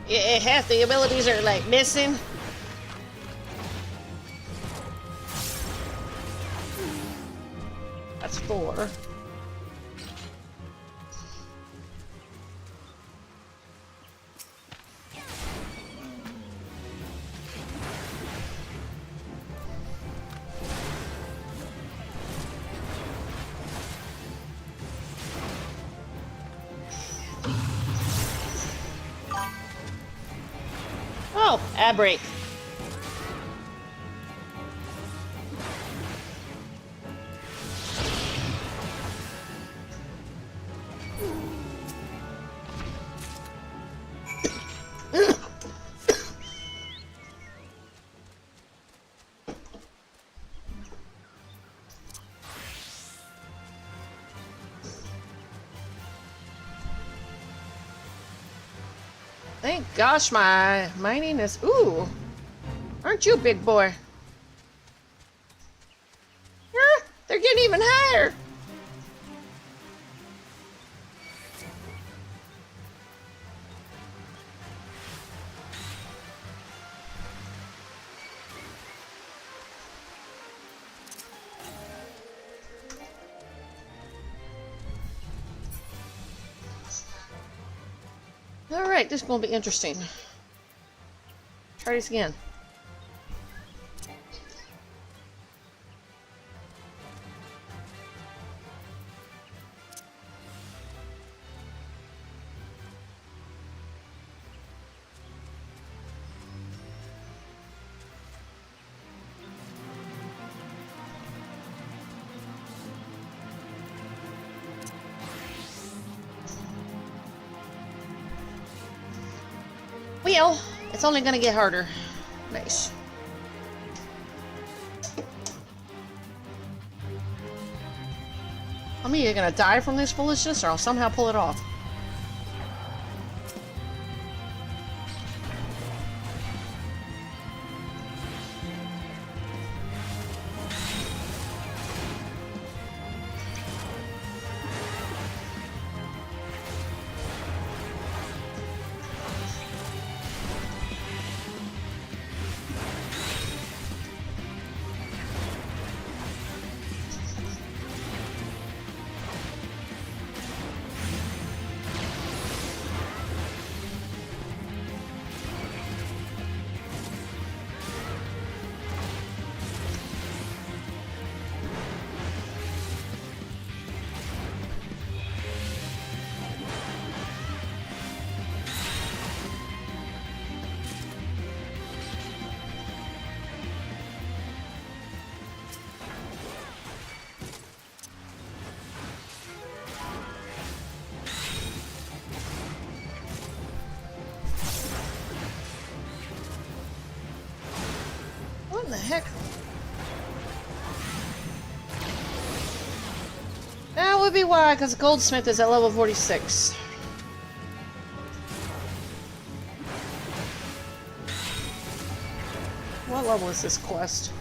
S1: Yeah, half the abilities are like missing. That's 4. Oh, ad break. Thank gosh my mining is... Ooh! Aren't you a big boy? They're getting even higher! Alright, this is going to be interesting. Try this again. Well, it's only gonna get harder. Nice. I'm either gonna die from this foolishness or I'll somehow pull it off. What the heck? That would be why, because the goldsmith is at level 46. What level is this quest?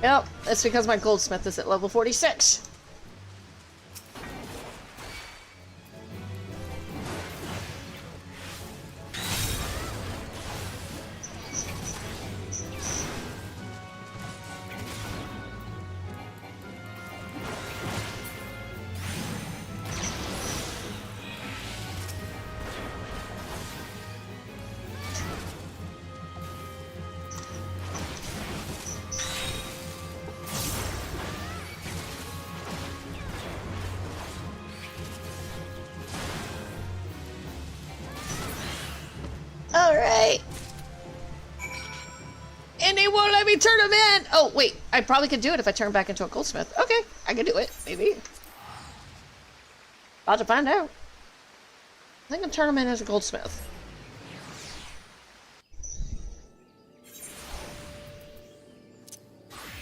S1: Yep, it's because my goldsmith is at level 46. Alright. And they won't let me turn them in! Oh, wait. I probably could do it if I turn back into a goldsmith. Okay, I can do it. Maybe. About to find out. I can turn them in as a goldsmith.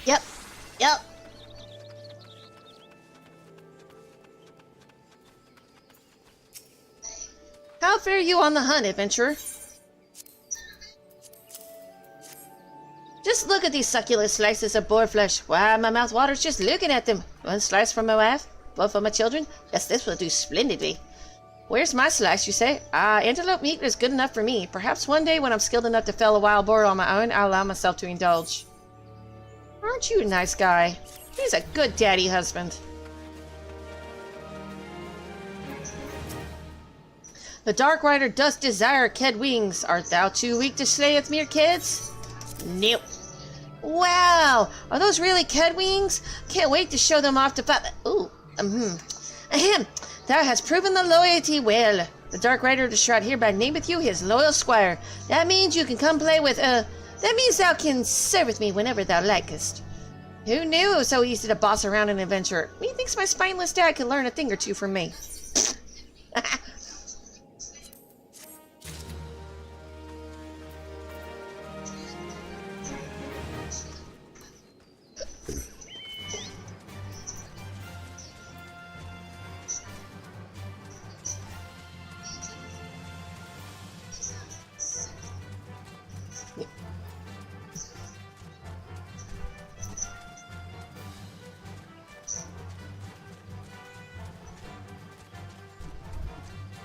S1: Yep. Yep. How fare you on the hunt, adventurer? Just look at these succulent slices of boar flesh. Why, my mouth waters just looking at them. One slice for my wife, one for my children. Yes, this will do splendidly. Where's my slice, you say? Antelope meat is good enough for me. Perhaps one day when I'm skilled enough to fell a wild boar on my own, I'll allow myself to indulge. Aren't you a nice guy? He's a good daddy husband. The Dark Rider does desire ked wings. Art thou too weak to slay its mere kids? Nope. Wow, are those really ked wings? Can't wait to show them off to Ooh, ahem. Thou hast proven the loyalty well. The Dark Rider of the Shroud hereby nameth you his loyal squire. That means you can come play with, that means thou can serve with me whenever thou likest. Who knew it was so easy to boss around an adventurer? Methinks my spineless dad could learn a thing or two from me.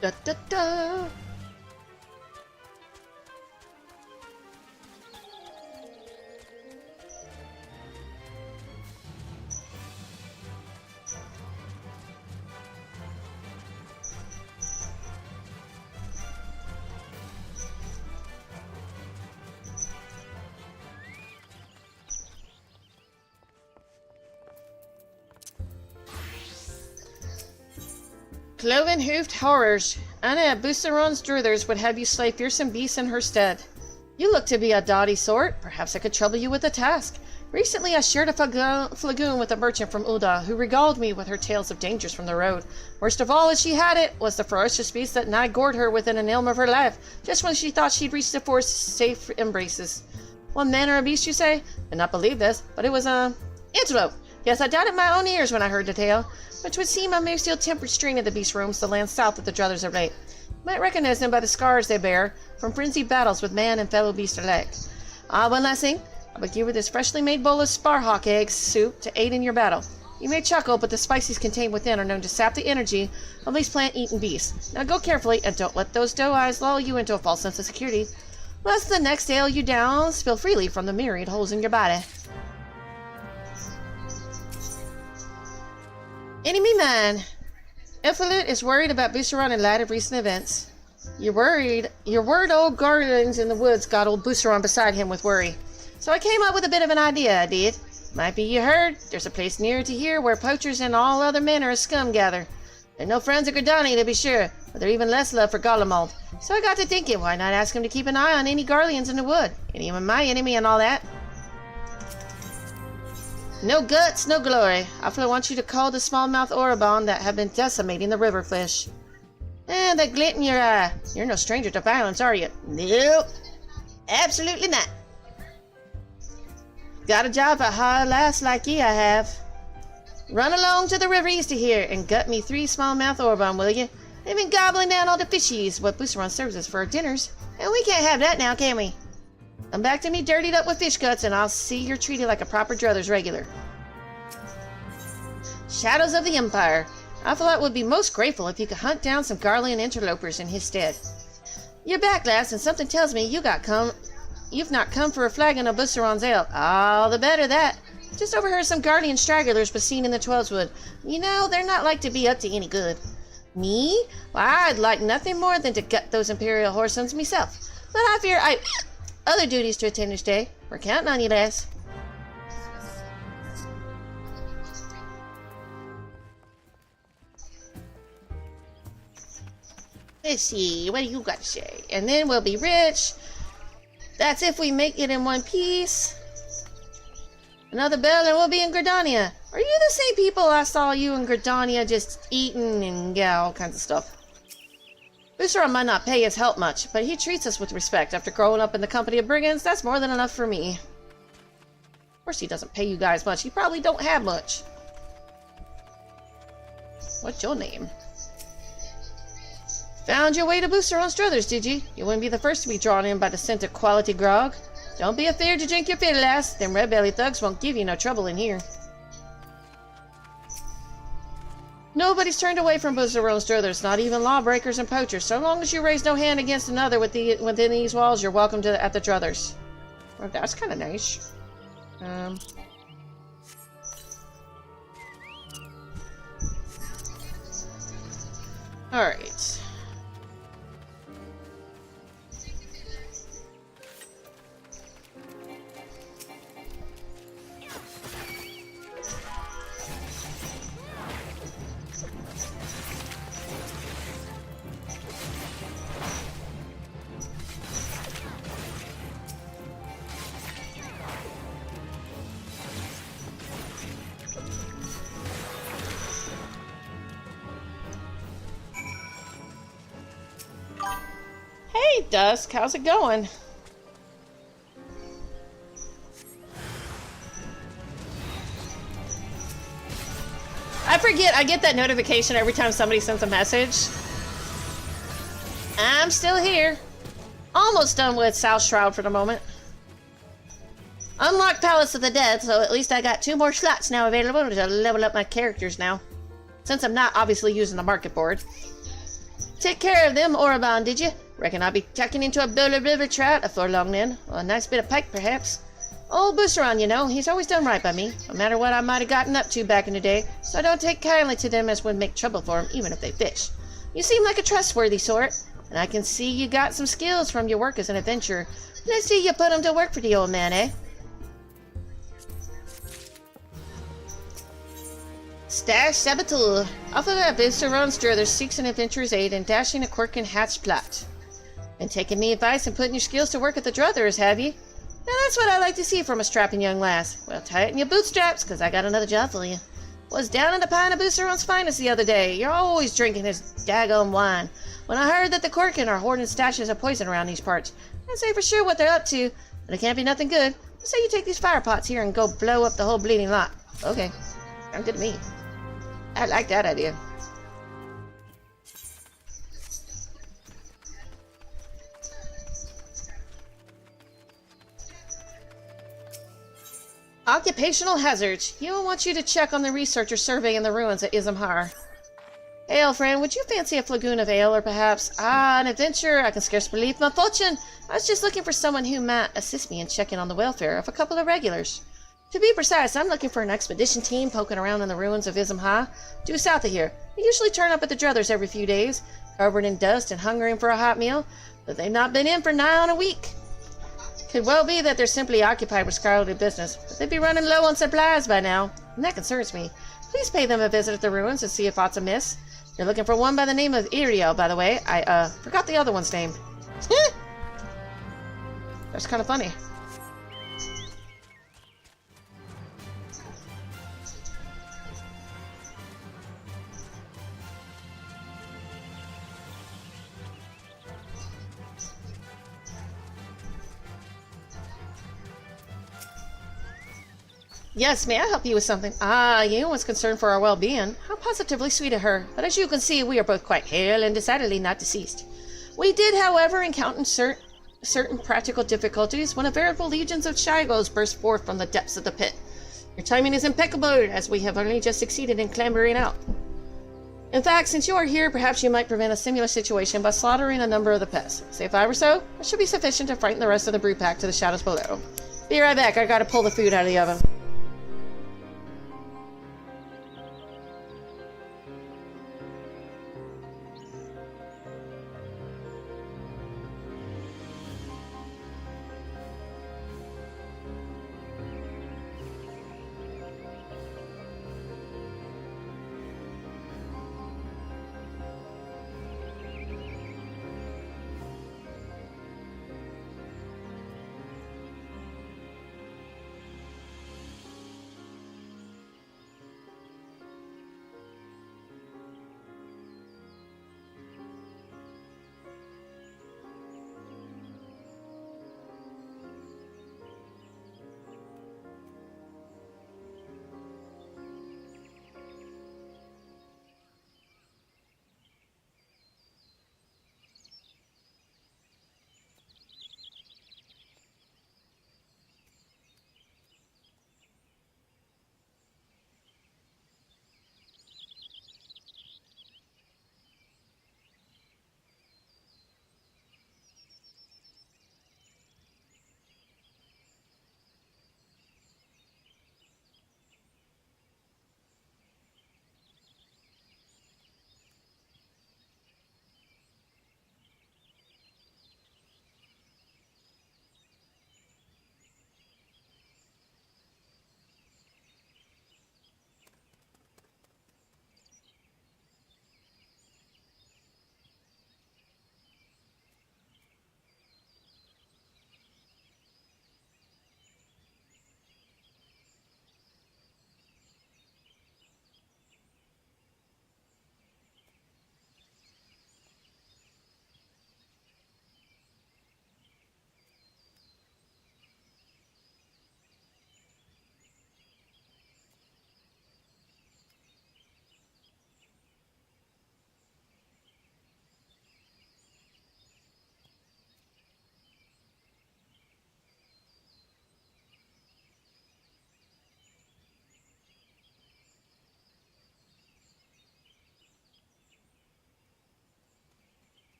S1: Da da da. Cloven-hoofed horrors. Anna Busseron's druthers would have you slay fearsome beasts in her stead. You look to be a doughty sort. Perhaps I could trouble you with a task. Recently I shared a flagoon with a merchant from Uda, who regaled me with her tales of dangers from the road. Worst of all, as she had it, was the ferocious beast that nigh gored her within an elm of her life, just when she thought she'd reached the forest's safe embraces. What manner of beast, you say? Did not believe this, but it was antelope. Yes, I doubted my own ears when I heard the tale, which would seem a mere steel-tempered strain of the beast roams the land south of the druthers of late. You might recognize them by the scars they bear from frenzied battles with man and fellow beast alike. Ah, one last thing. I will give you this freshly made bowl of sparhawk eggs soup to aid in your battle. You may chuckle, but the spices contained within are known to sap the energy of these plant-eating beasts. Now go carefully, and don't let those doe eyes lull you into a false sense of security, lest the next ale you down spill freely from the myriad holes in your body. Enemy man. Ephilet is worried about Busseron in light of recent events. You're worried? Your word old guardians in the woods got old Busseron beside him with worry. So I came up with a bit of an idea, I did. Might be you heard, there's a place near to here where poachers and all other manner of scum gather. They're no friends of Gridani, to be sure, but they're even less love for Gollumald. So I got to thinking, why not ask him to keep an eye on any Garleans in the wood? Any of my enemy and all that. No guts, no glory. I want you to call the smallmouth Orobon that have been decimating the river fish. And that glint in your eye. You're no stranger to violence, are you? Nope. Absolutely not. Got a job for a hard lass like ye, I have. Run along to the river east of here and gut me 3 smallmouth Orobon, will you? They've been gobbling down all the fishies what Busseron serves us for our dinners, and we can't have that now, can we? Come back to me dirtied up with fish guts, and I'll see you're treated like a proper druthers regular. Shadows of the Empire. Athelot would be most grateful if you could hunt down some Garlean interlopers in his stead. You're back, lass, and something tells me you've not come for a flagon of Busseron's ale. All the better that. Just overheard some Guardian stragglers was seen in the Twelveswood. You know, they're not like to be up to any good. Me? Why, I'd like nothing more than to gut those Imperial whoresomes myself. But I fear other duties to attend each day. We're counting on you, lass. Let's see, what do you got to say? And then we'll be rich. That's if we make it in one piece. Another bell and we'll be in Gridania. Are you the same people I saw you in Gridania just eating and all kinds of stuff? Busseron might not pay his help much, but he treats us with respect. After growing up in the company of brigands, that's more than enough for me. Of course he doesn't pay you guys much. You probably don't have much. What's your name? Found your way to Busseron's druthers, did you? You wouldn't be the first to be drawn in by the scent of quality grog. Don't be afeard to drink your fill, lass. Them red-belly thugs won't give you no trouble in here. Nobody's turned away from Busseron's druthers, not even lawbreakers and poachers. So long as you raise no hand against another within these walls, you're welcome at the druthers. Well, that's kind of nice. Alright. Hey, Dusk, how's it going? I forget, I get that notification every time somebody sends a message. I'm still here. Almost done with South Shroud for the moment. Unlocked Palace of the Dead, so at least I got 2 more slots now available to level up my characters now. Since I'm not obviously using the market board. take care of them Orabon, did you? Reckon I'll be tucking into a bowl of river trout afore long then, or a nice bit of pike, perhaps. Old Boosteron, you know, he's always done right by me, no matter what I might have gotten up to back in the day, so I don't take kindly to them as would make trouble for him, even if they fish. You seem like a trustworthy sort, and I can see you got some skills from your work as an adventurer. Let's see you put 'em to work for the old man, eh? Stash Saboteur. Off of that Boosteron's druthers seeks an adventurer's aid in dashing a quirk and hatch plot. Been taking me advice and putting your skills to work at the druthers, have you? Now that's what I like to see from a strapping young lass. Well, tighten your bootstraps, 'cause I got another job for you. Was down in the pine of Boosteron's finest the other day. You're always drinking his daggone wine. When I heard that the Quirkin are hoarding stashes of poison around these parts, I'd say for sure what they're up to, but it can't be nothing good. Say you take these fire pots here and go blow up the whole bleeding lot. Okay, sounds good to me. I like that idea. Occupational hazards. He'll want you to check on the researcher surveying the ruins at Izamhar. Ale, friend, would you fancy a flagoon of ale, or perhaps, an adventure? I can scarce believe my fortune. I was just looking for someone who might assist me in checking on the welfare of a couple of regulars. To be precise, I'm looking for an expedition team poking around in the ruins of Izamhar, due south of here. They usually turn up at the druthers every few days, covered in dust and hungering for a hot meal, but they've not been in for nigh on a week. Could well be that they're simply occupied with scholarly business, but they'd be running low on supplies by now, and that concerns me. Please pay them a visit at the ruins and see if auught's amiss. You're looking for one by the name of Iriel, by the way. I forgot the other one's name. That's kind of funny. Yes, may I help you with something? You was concerned for our well-being. How positively sweet of her. But as you can see, we are both quite hale and decidedly not deceased. We did, however, encounter certain practical difficulties when a veritable legions of Shigos burst forth from the depths of the pit. Your timing is impeccable, as we have only just succeeded in clambering out. In fact, since you are here, perhaps you might prevent a similar situation by slaughtering a number of the pests. Say 5 or so, that should be sufficient to frighten the rest of the brood pack to the shadows below. Be right back, I gotta pull the food out of the oven.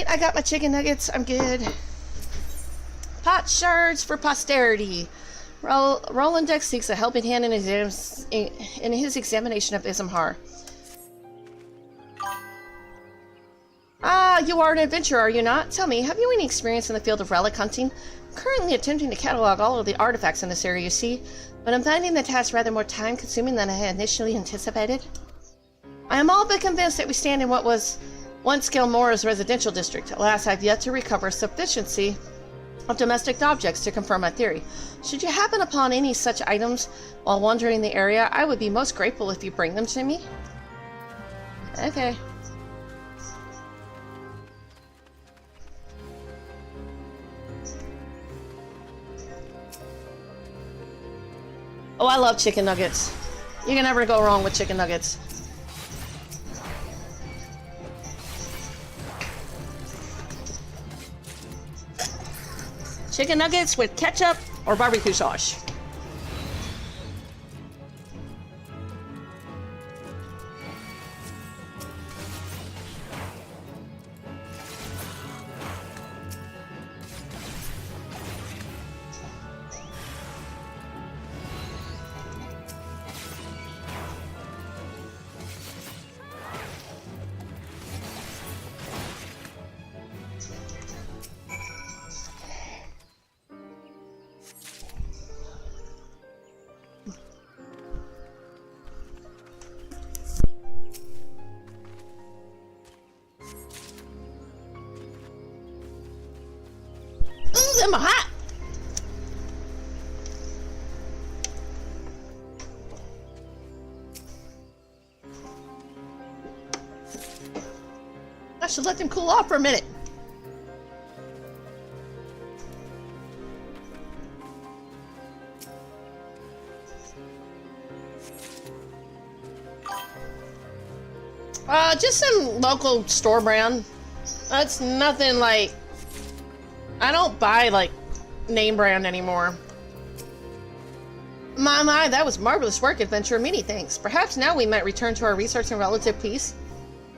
S1: I got my chicken nuggets. I'm good. Pot shards for posterity. Roland Dex seeks a helping hand in his examination of Ismhar. Ah, you are an adventurer, are you not? Tell me, have you any experience in the field of relic hunting? I'm currently attempting to catalog all of the artifacts in this area, you see, but I'm finding the task rather more time-consuming than I had initially anticipated. I am all but convinced that we stand in what was once Gilmora's residential district. Alas, I've yet to recover sufficiency of domestic objects to confirm my theory. Should you happen upon any such items while wandering the area, I would be most grateful if you bring them to me. Okay. Oh, I love chicken nuggets. You can never go wrong with chicken nuggets. Chicken nuggets with ketchup or barbecue sauce. Ooh, them are hot! I should let them cool off for a minute. Just some local store brand. That's nothing like... I don't buy, like, name brand anymore. My, that was marvelous work, adventurer. Many thanks. Perhaps now we might return to our research and relative peace.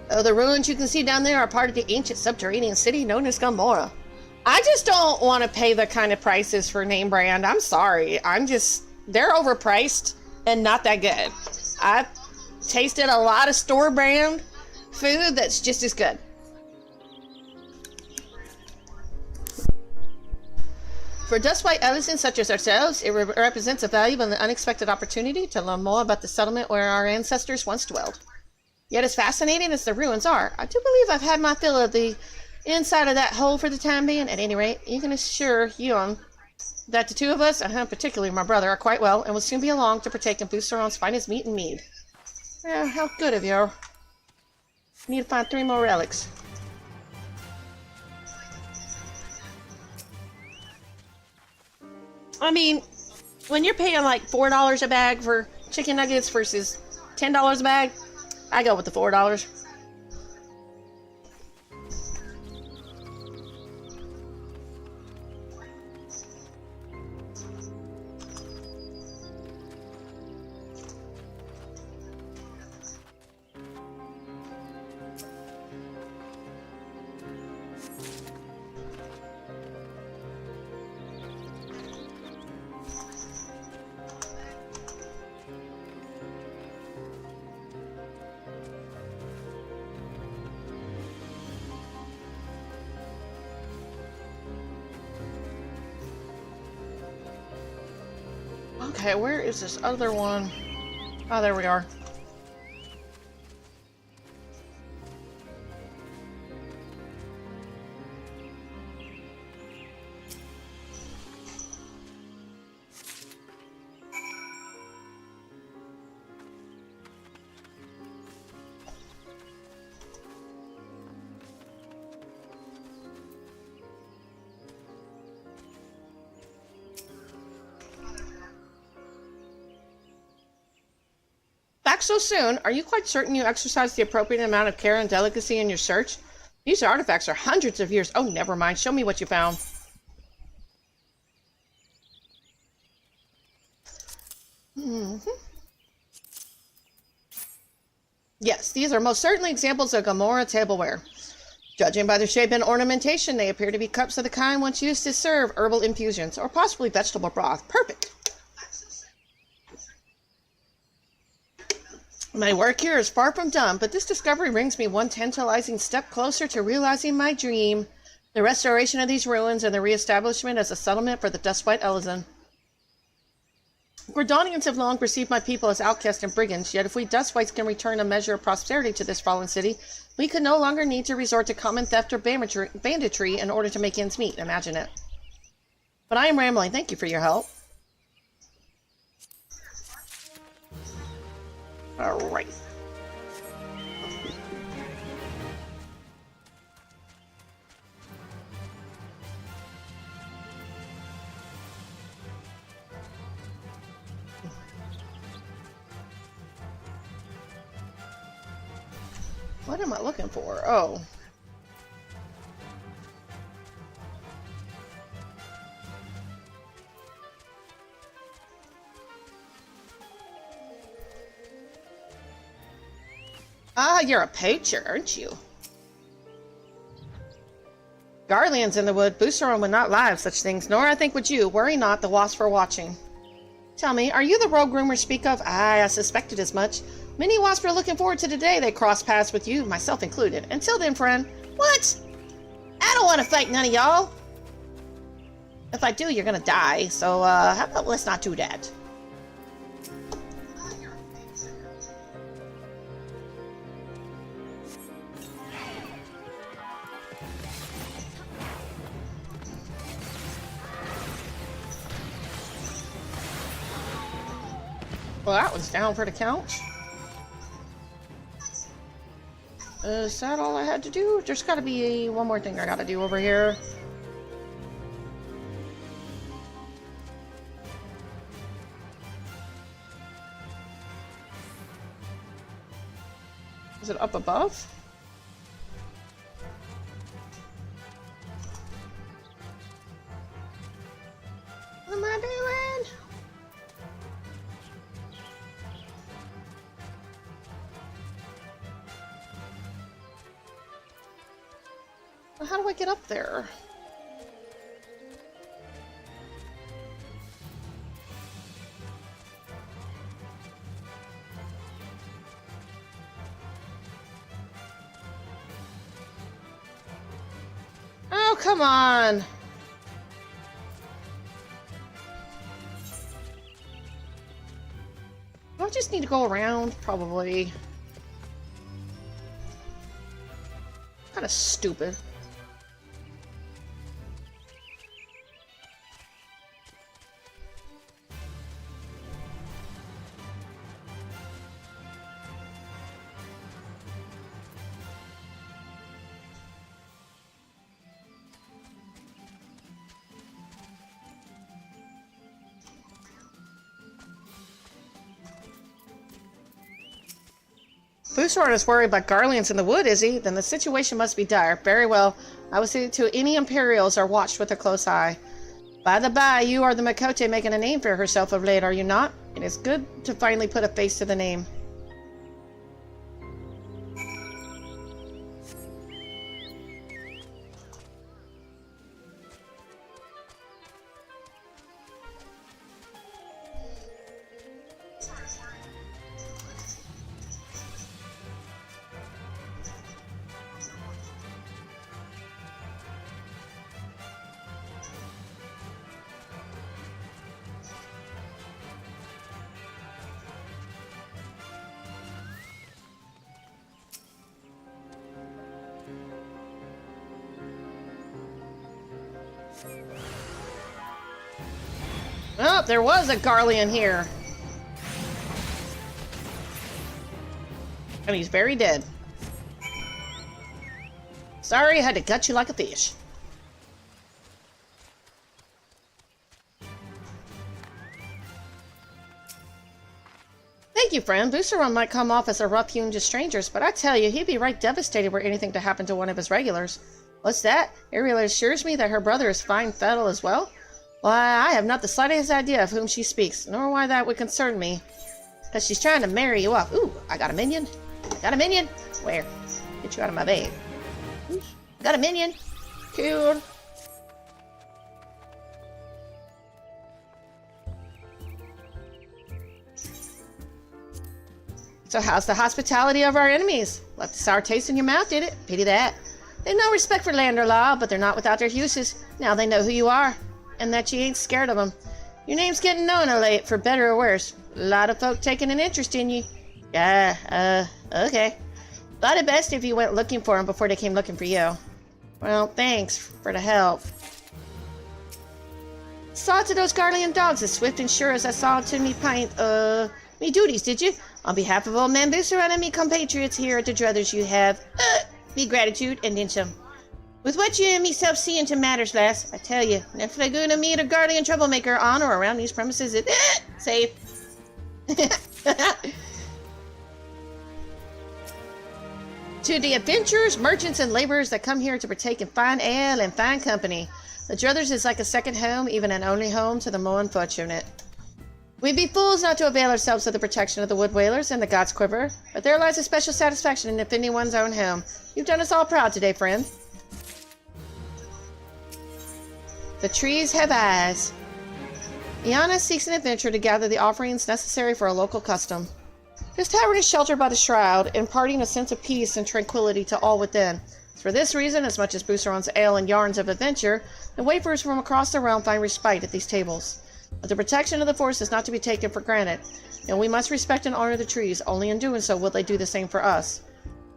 S1: The ruins you can see down there are part of the ancient subterranean city known as Gomorrah. I just don't want to pay the kind of prices for name brand. I'm sorry. They're overpriced and not that good. I've tasted a lot of store brand food that's just as good. For dust-white elephants such as ourselves, it represents a valuable and unexpected opportunity to learn more about the settlement where our ancestors once dwelled. Yet as fascinating as the ruins are, I do believe I've had my fill of the inside of that hole for the time being. At any rate, you can assure Huon that the two of us, and particularly my brother, are quite well and will soon be along to partake and boost our own finest meat and mead. Yeah, how good of you. Need to find 3 more relics. I mean, when you're paying like $4 a bag for chicken nuggets versus $10 a bag, I go with the $4. Okay, where is this other one? Oh, there we are. Back so soon? Are you quite certain you exercised the appropriate amount of care and delicacy in your search? These artifacts are hundreds of years. Oh, never mind. Show me what you found. Yes, these are most certainly examples of Gomorrah tableware. Judging by their shape and ornamentation, they appear to be cups of the kind once used to serve herbal infusions, or possibly vegetable broth. Perfect! My work here is far from done, but this discovery brings me one tantalizing step closer to realizing my dream. The restoration of these ruins and the reestablishment as a settlement for the Dustwhite Elysian. Gridonians have long perceived my people as outcasts and brigands, yet if we Dustwhites can return a measure of prosperity to this fallen city, we could no longer need to resort to common theft or banditry in order to make ends meet. Imagine it. But I am rambling. Thank you for your help. Alright. What am I looking for? Oh. Ah, you're a poacher, aren't you? Garleans in the wood. Boosteron would not lie of such things, nor I think would you. Worry not, the wasps are watching. Tell me, are you the rogue rumors speak of? Aye, I suspected as much. Many wasps are looking forward to the day they cross paths with you, myself included. Until then, friend. What? I don't want to fight none of y'all. If I do, you're gonna die, so, how about let's not do that? Well, that was down for the count. Is that all I had to do? There's gotta be one more thing I gotta do over here. Is it up above? What am I doing? How do I get up there? Oh, come on! Do I just need to go around? Probably. Kind of stupid. Boosteron is worried about Garleans in the wood, is he? Then the situation must be dire. Very well. I will see to any Imperials are watched with a close eye. By the by, you are the Makote making a name for herself of late, are you not? It is good to finally put a face to the name. Oh, there was a Garlean here. And he's very dead. Sorry, I had to gut you like a fish. Thank you, friend. Boosteron might come off as a rough-hewn to strangers, but I tell you, he'd be right devastated were anything to happen to one of his regulars. What's that? Ariel assures me that her brother is fine fettle as well? Why, I have not the slightest idea of whom she speaks, nor why that would concern me. Because she's trying to marry you off. Ooh, I got a minion. Got a minion? Where? Get you out of my bag. Oosh. Got a minion. Cool. So how's the hospitality of our enemies? Left a sour taste in your mouth, did it? Pity that. They've no respect for land or law, but they're not without their uses. Now they know who you are, and that you ain't scared of them. Your name's getting known of late, for better or worse. A lot of folk taking an interest in you. Okay. Thought it best if you went looking for them before they came looking for you. Well, thanks for the help. Saw to those guardian dogs as swift and sure as I saw to me duties, did you? On behalf of old man Booster and me compatriots here at the Druthers, you have, me gratitude and then some. With what you and meself see into matters, lass, I tell you, if they're gonna meet a guardian troublemaker on or around these premises, it's safe. To the adventurers, merchants, and laborers that come here to partake in fine ale and fine company, the Druthers is like a second home, even an only home to the more unfortunate. We'd be fools not to avail ourselves of the protection of the wood whalers and the God's quiver, but there lies a special satisfaction in defending one's own home. You've done us all proud today, friend. The trees have eyes. Iana seeks an adventure to gather the offerings necessary for a local custom. This tavern is sheltered by the Shroud, imparting a sense of peace and tranquility to all within. For this reason, as much as Booster's ale and yarns of adventure, the wayfarers from across the realm find respite at these tables. But the protection of the forest is not to be taken for granted, and we must respect and honor the trees. Only in doing so will they do the same for us.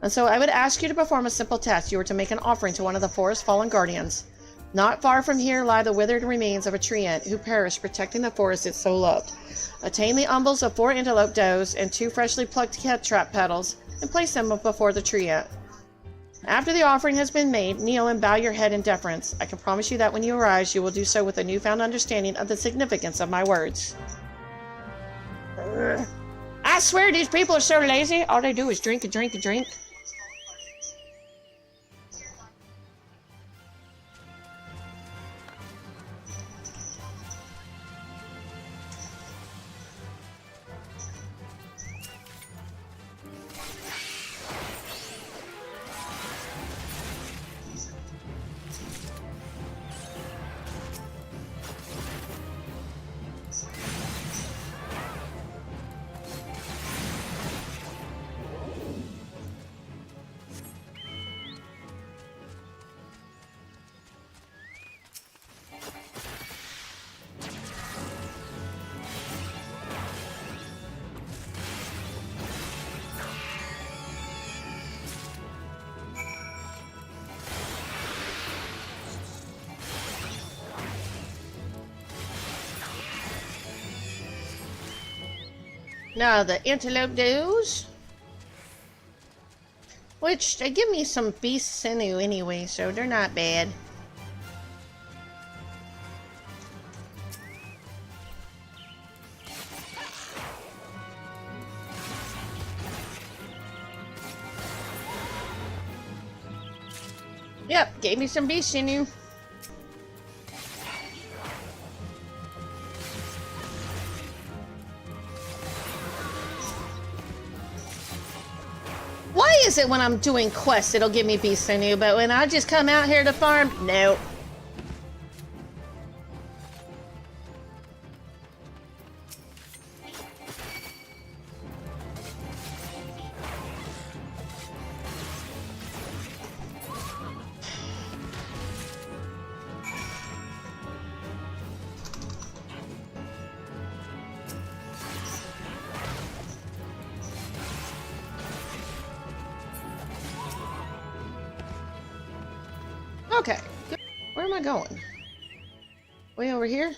S1: And so I would ask you to perform a simple task. You are to make an offering to one of the forest's fallen guardians. Not far from here lie the withered remains of a treant who perished protecting the forest it so loved. Attain the umbels of 4 antelope does and 2 freshly plucked cat-trap petals, and place them before the treant. After the offering has been made, kneel and bow your head in deference. I can promise you that when you arise, you will do so with a newfound understanding of the significance of my words. I swear these people are so lazy. All they do is drink and drink and drink. Now the antelope does, which they give me some beast sinew anyway, so they're not bad. Yep, gave me some beast sinew. Why is it when I'm doing quests it'll give me beast sinew, but when I just come out here to farm, no. Okay, where am I going? Way over here?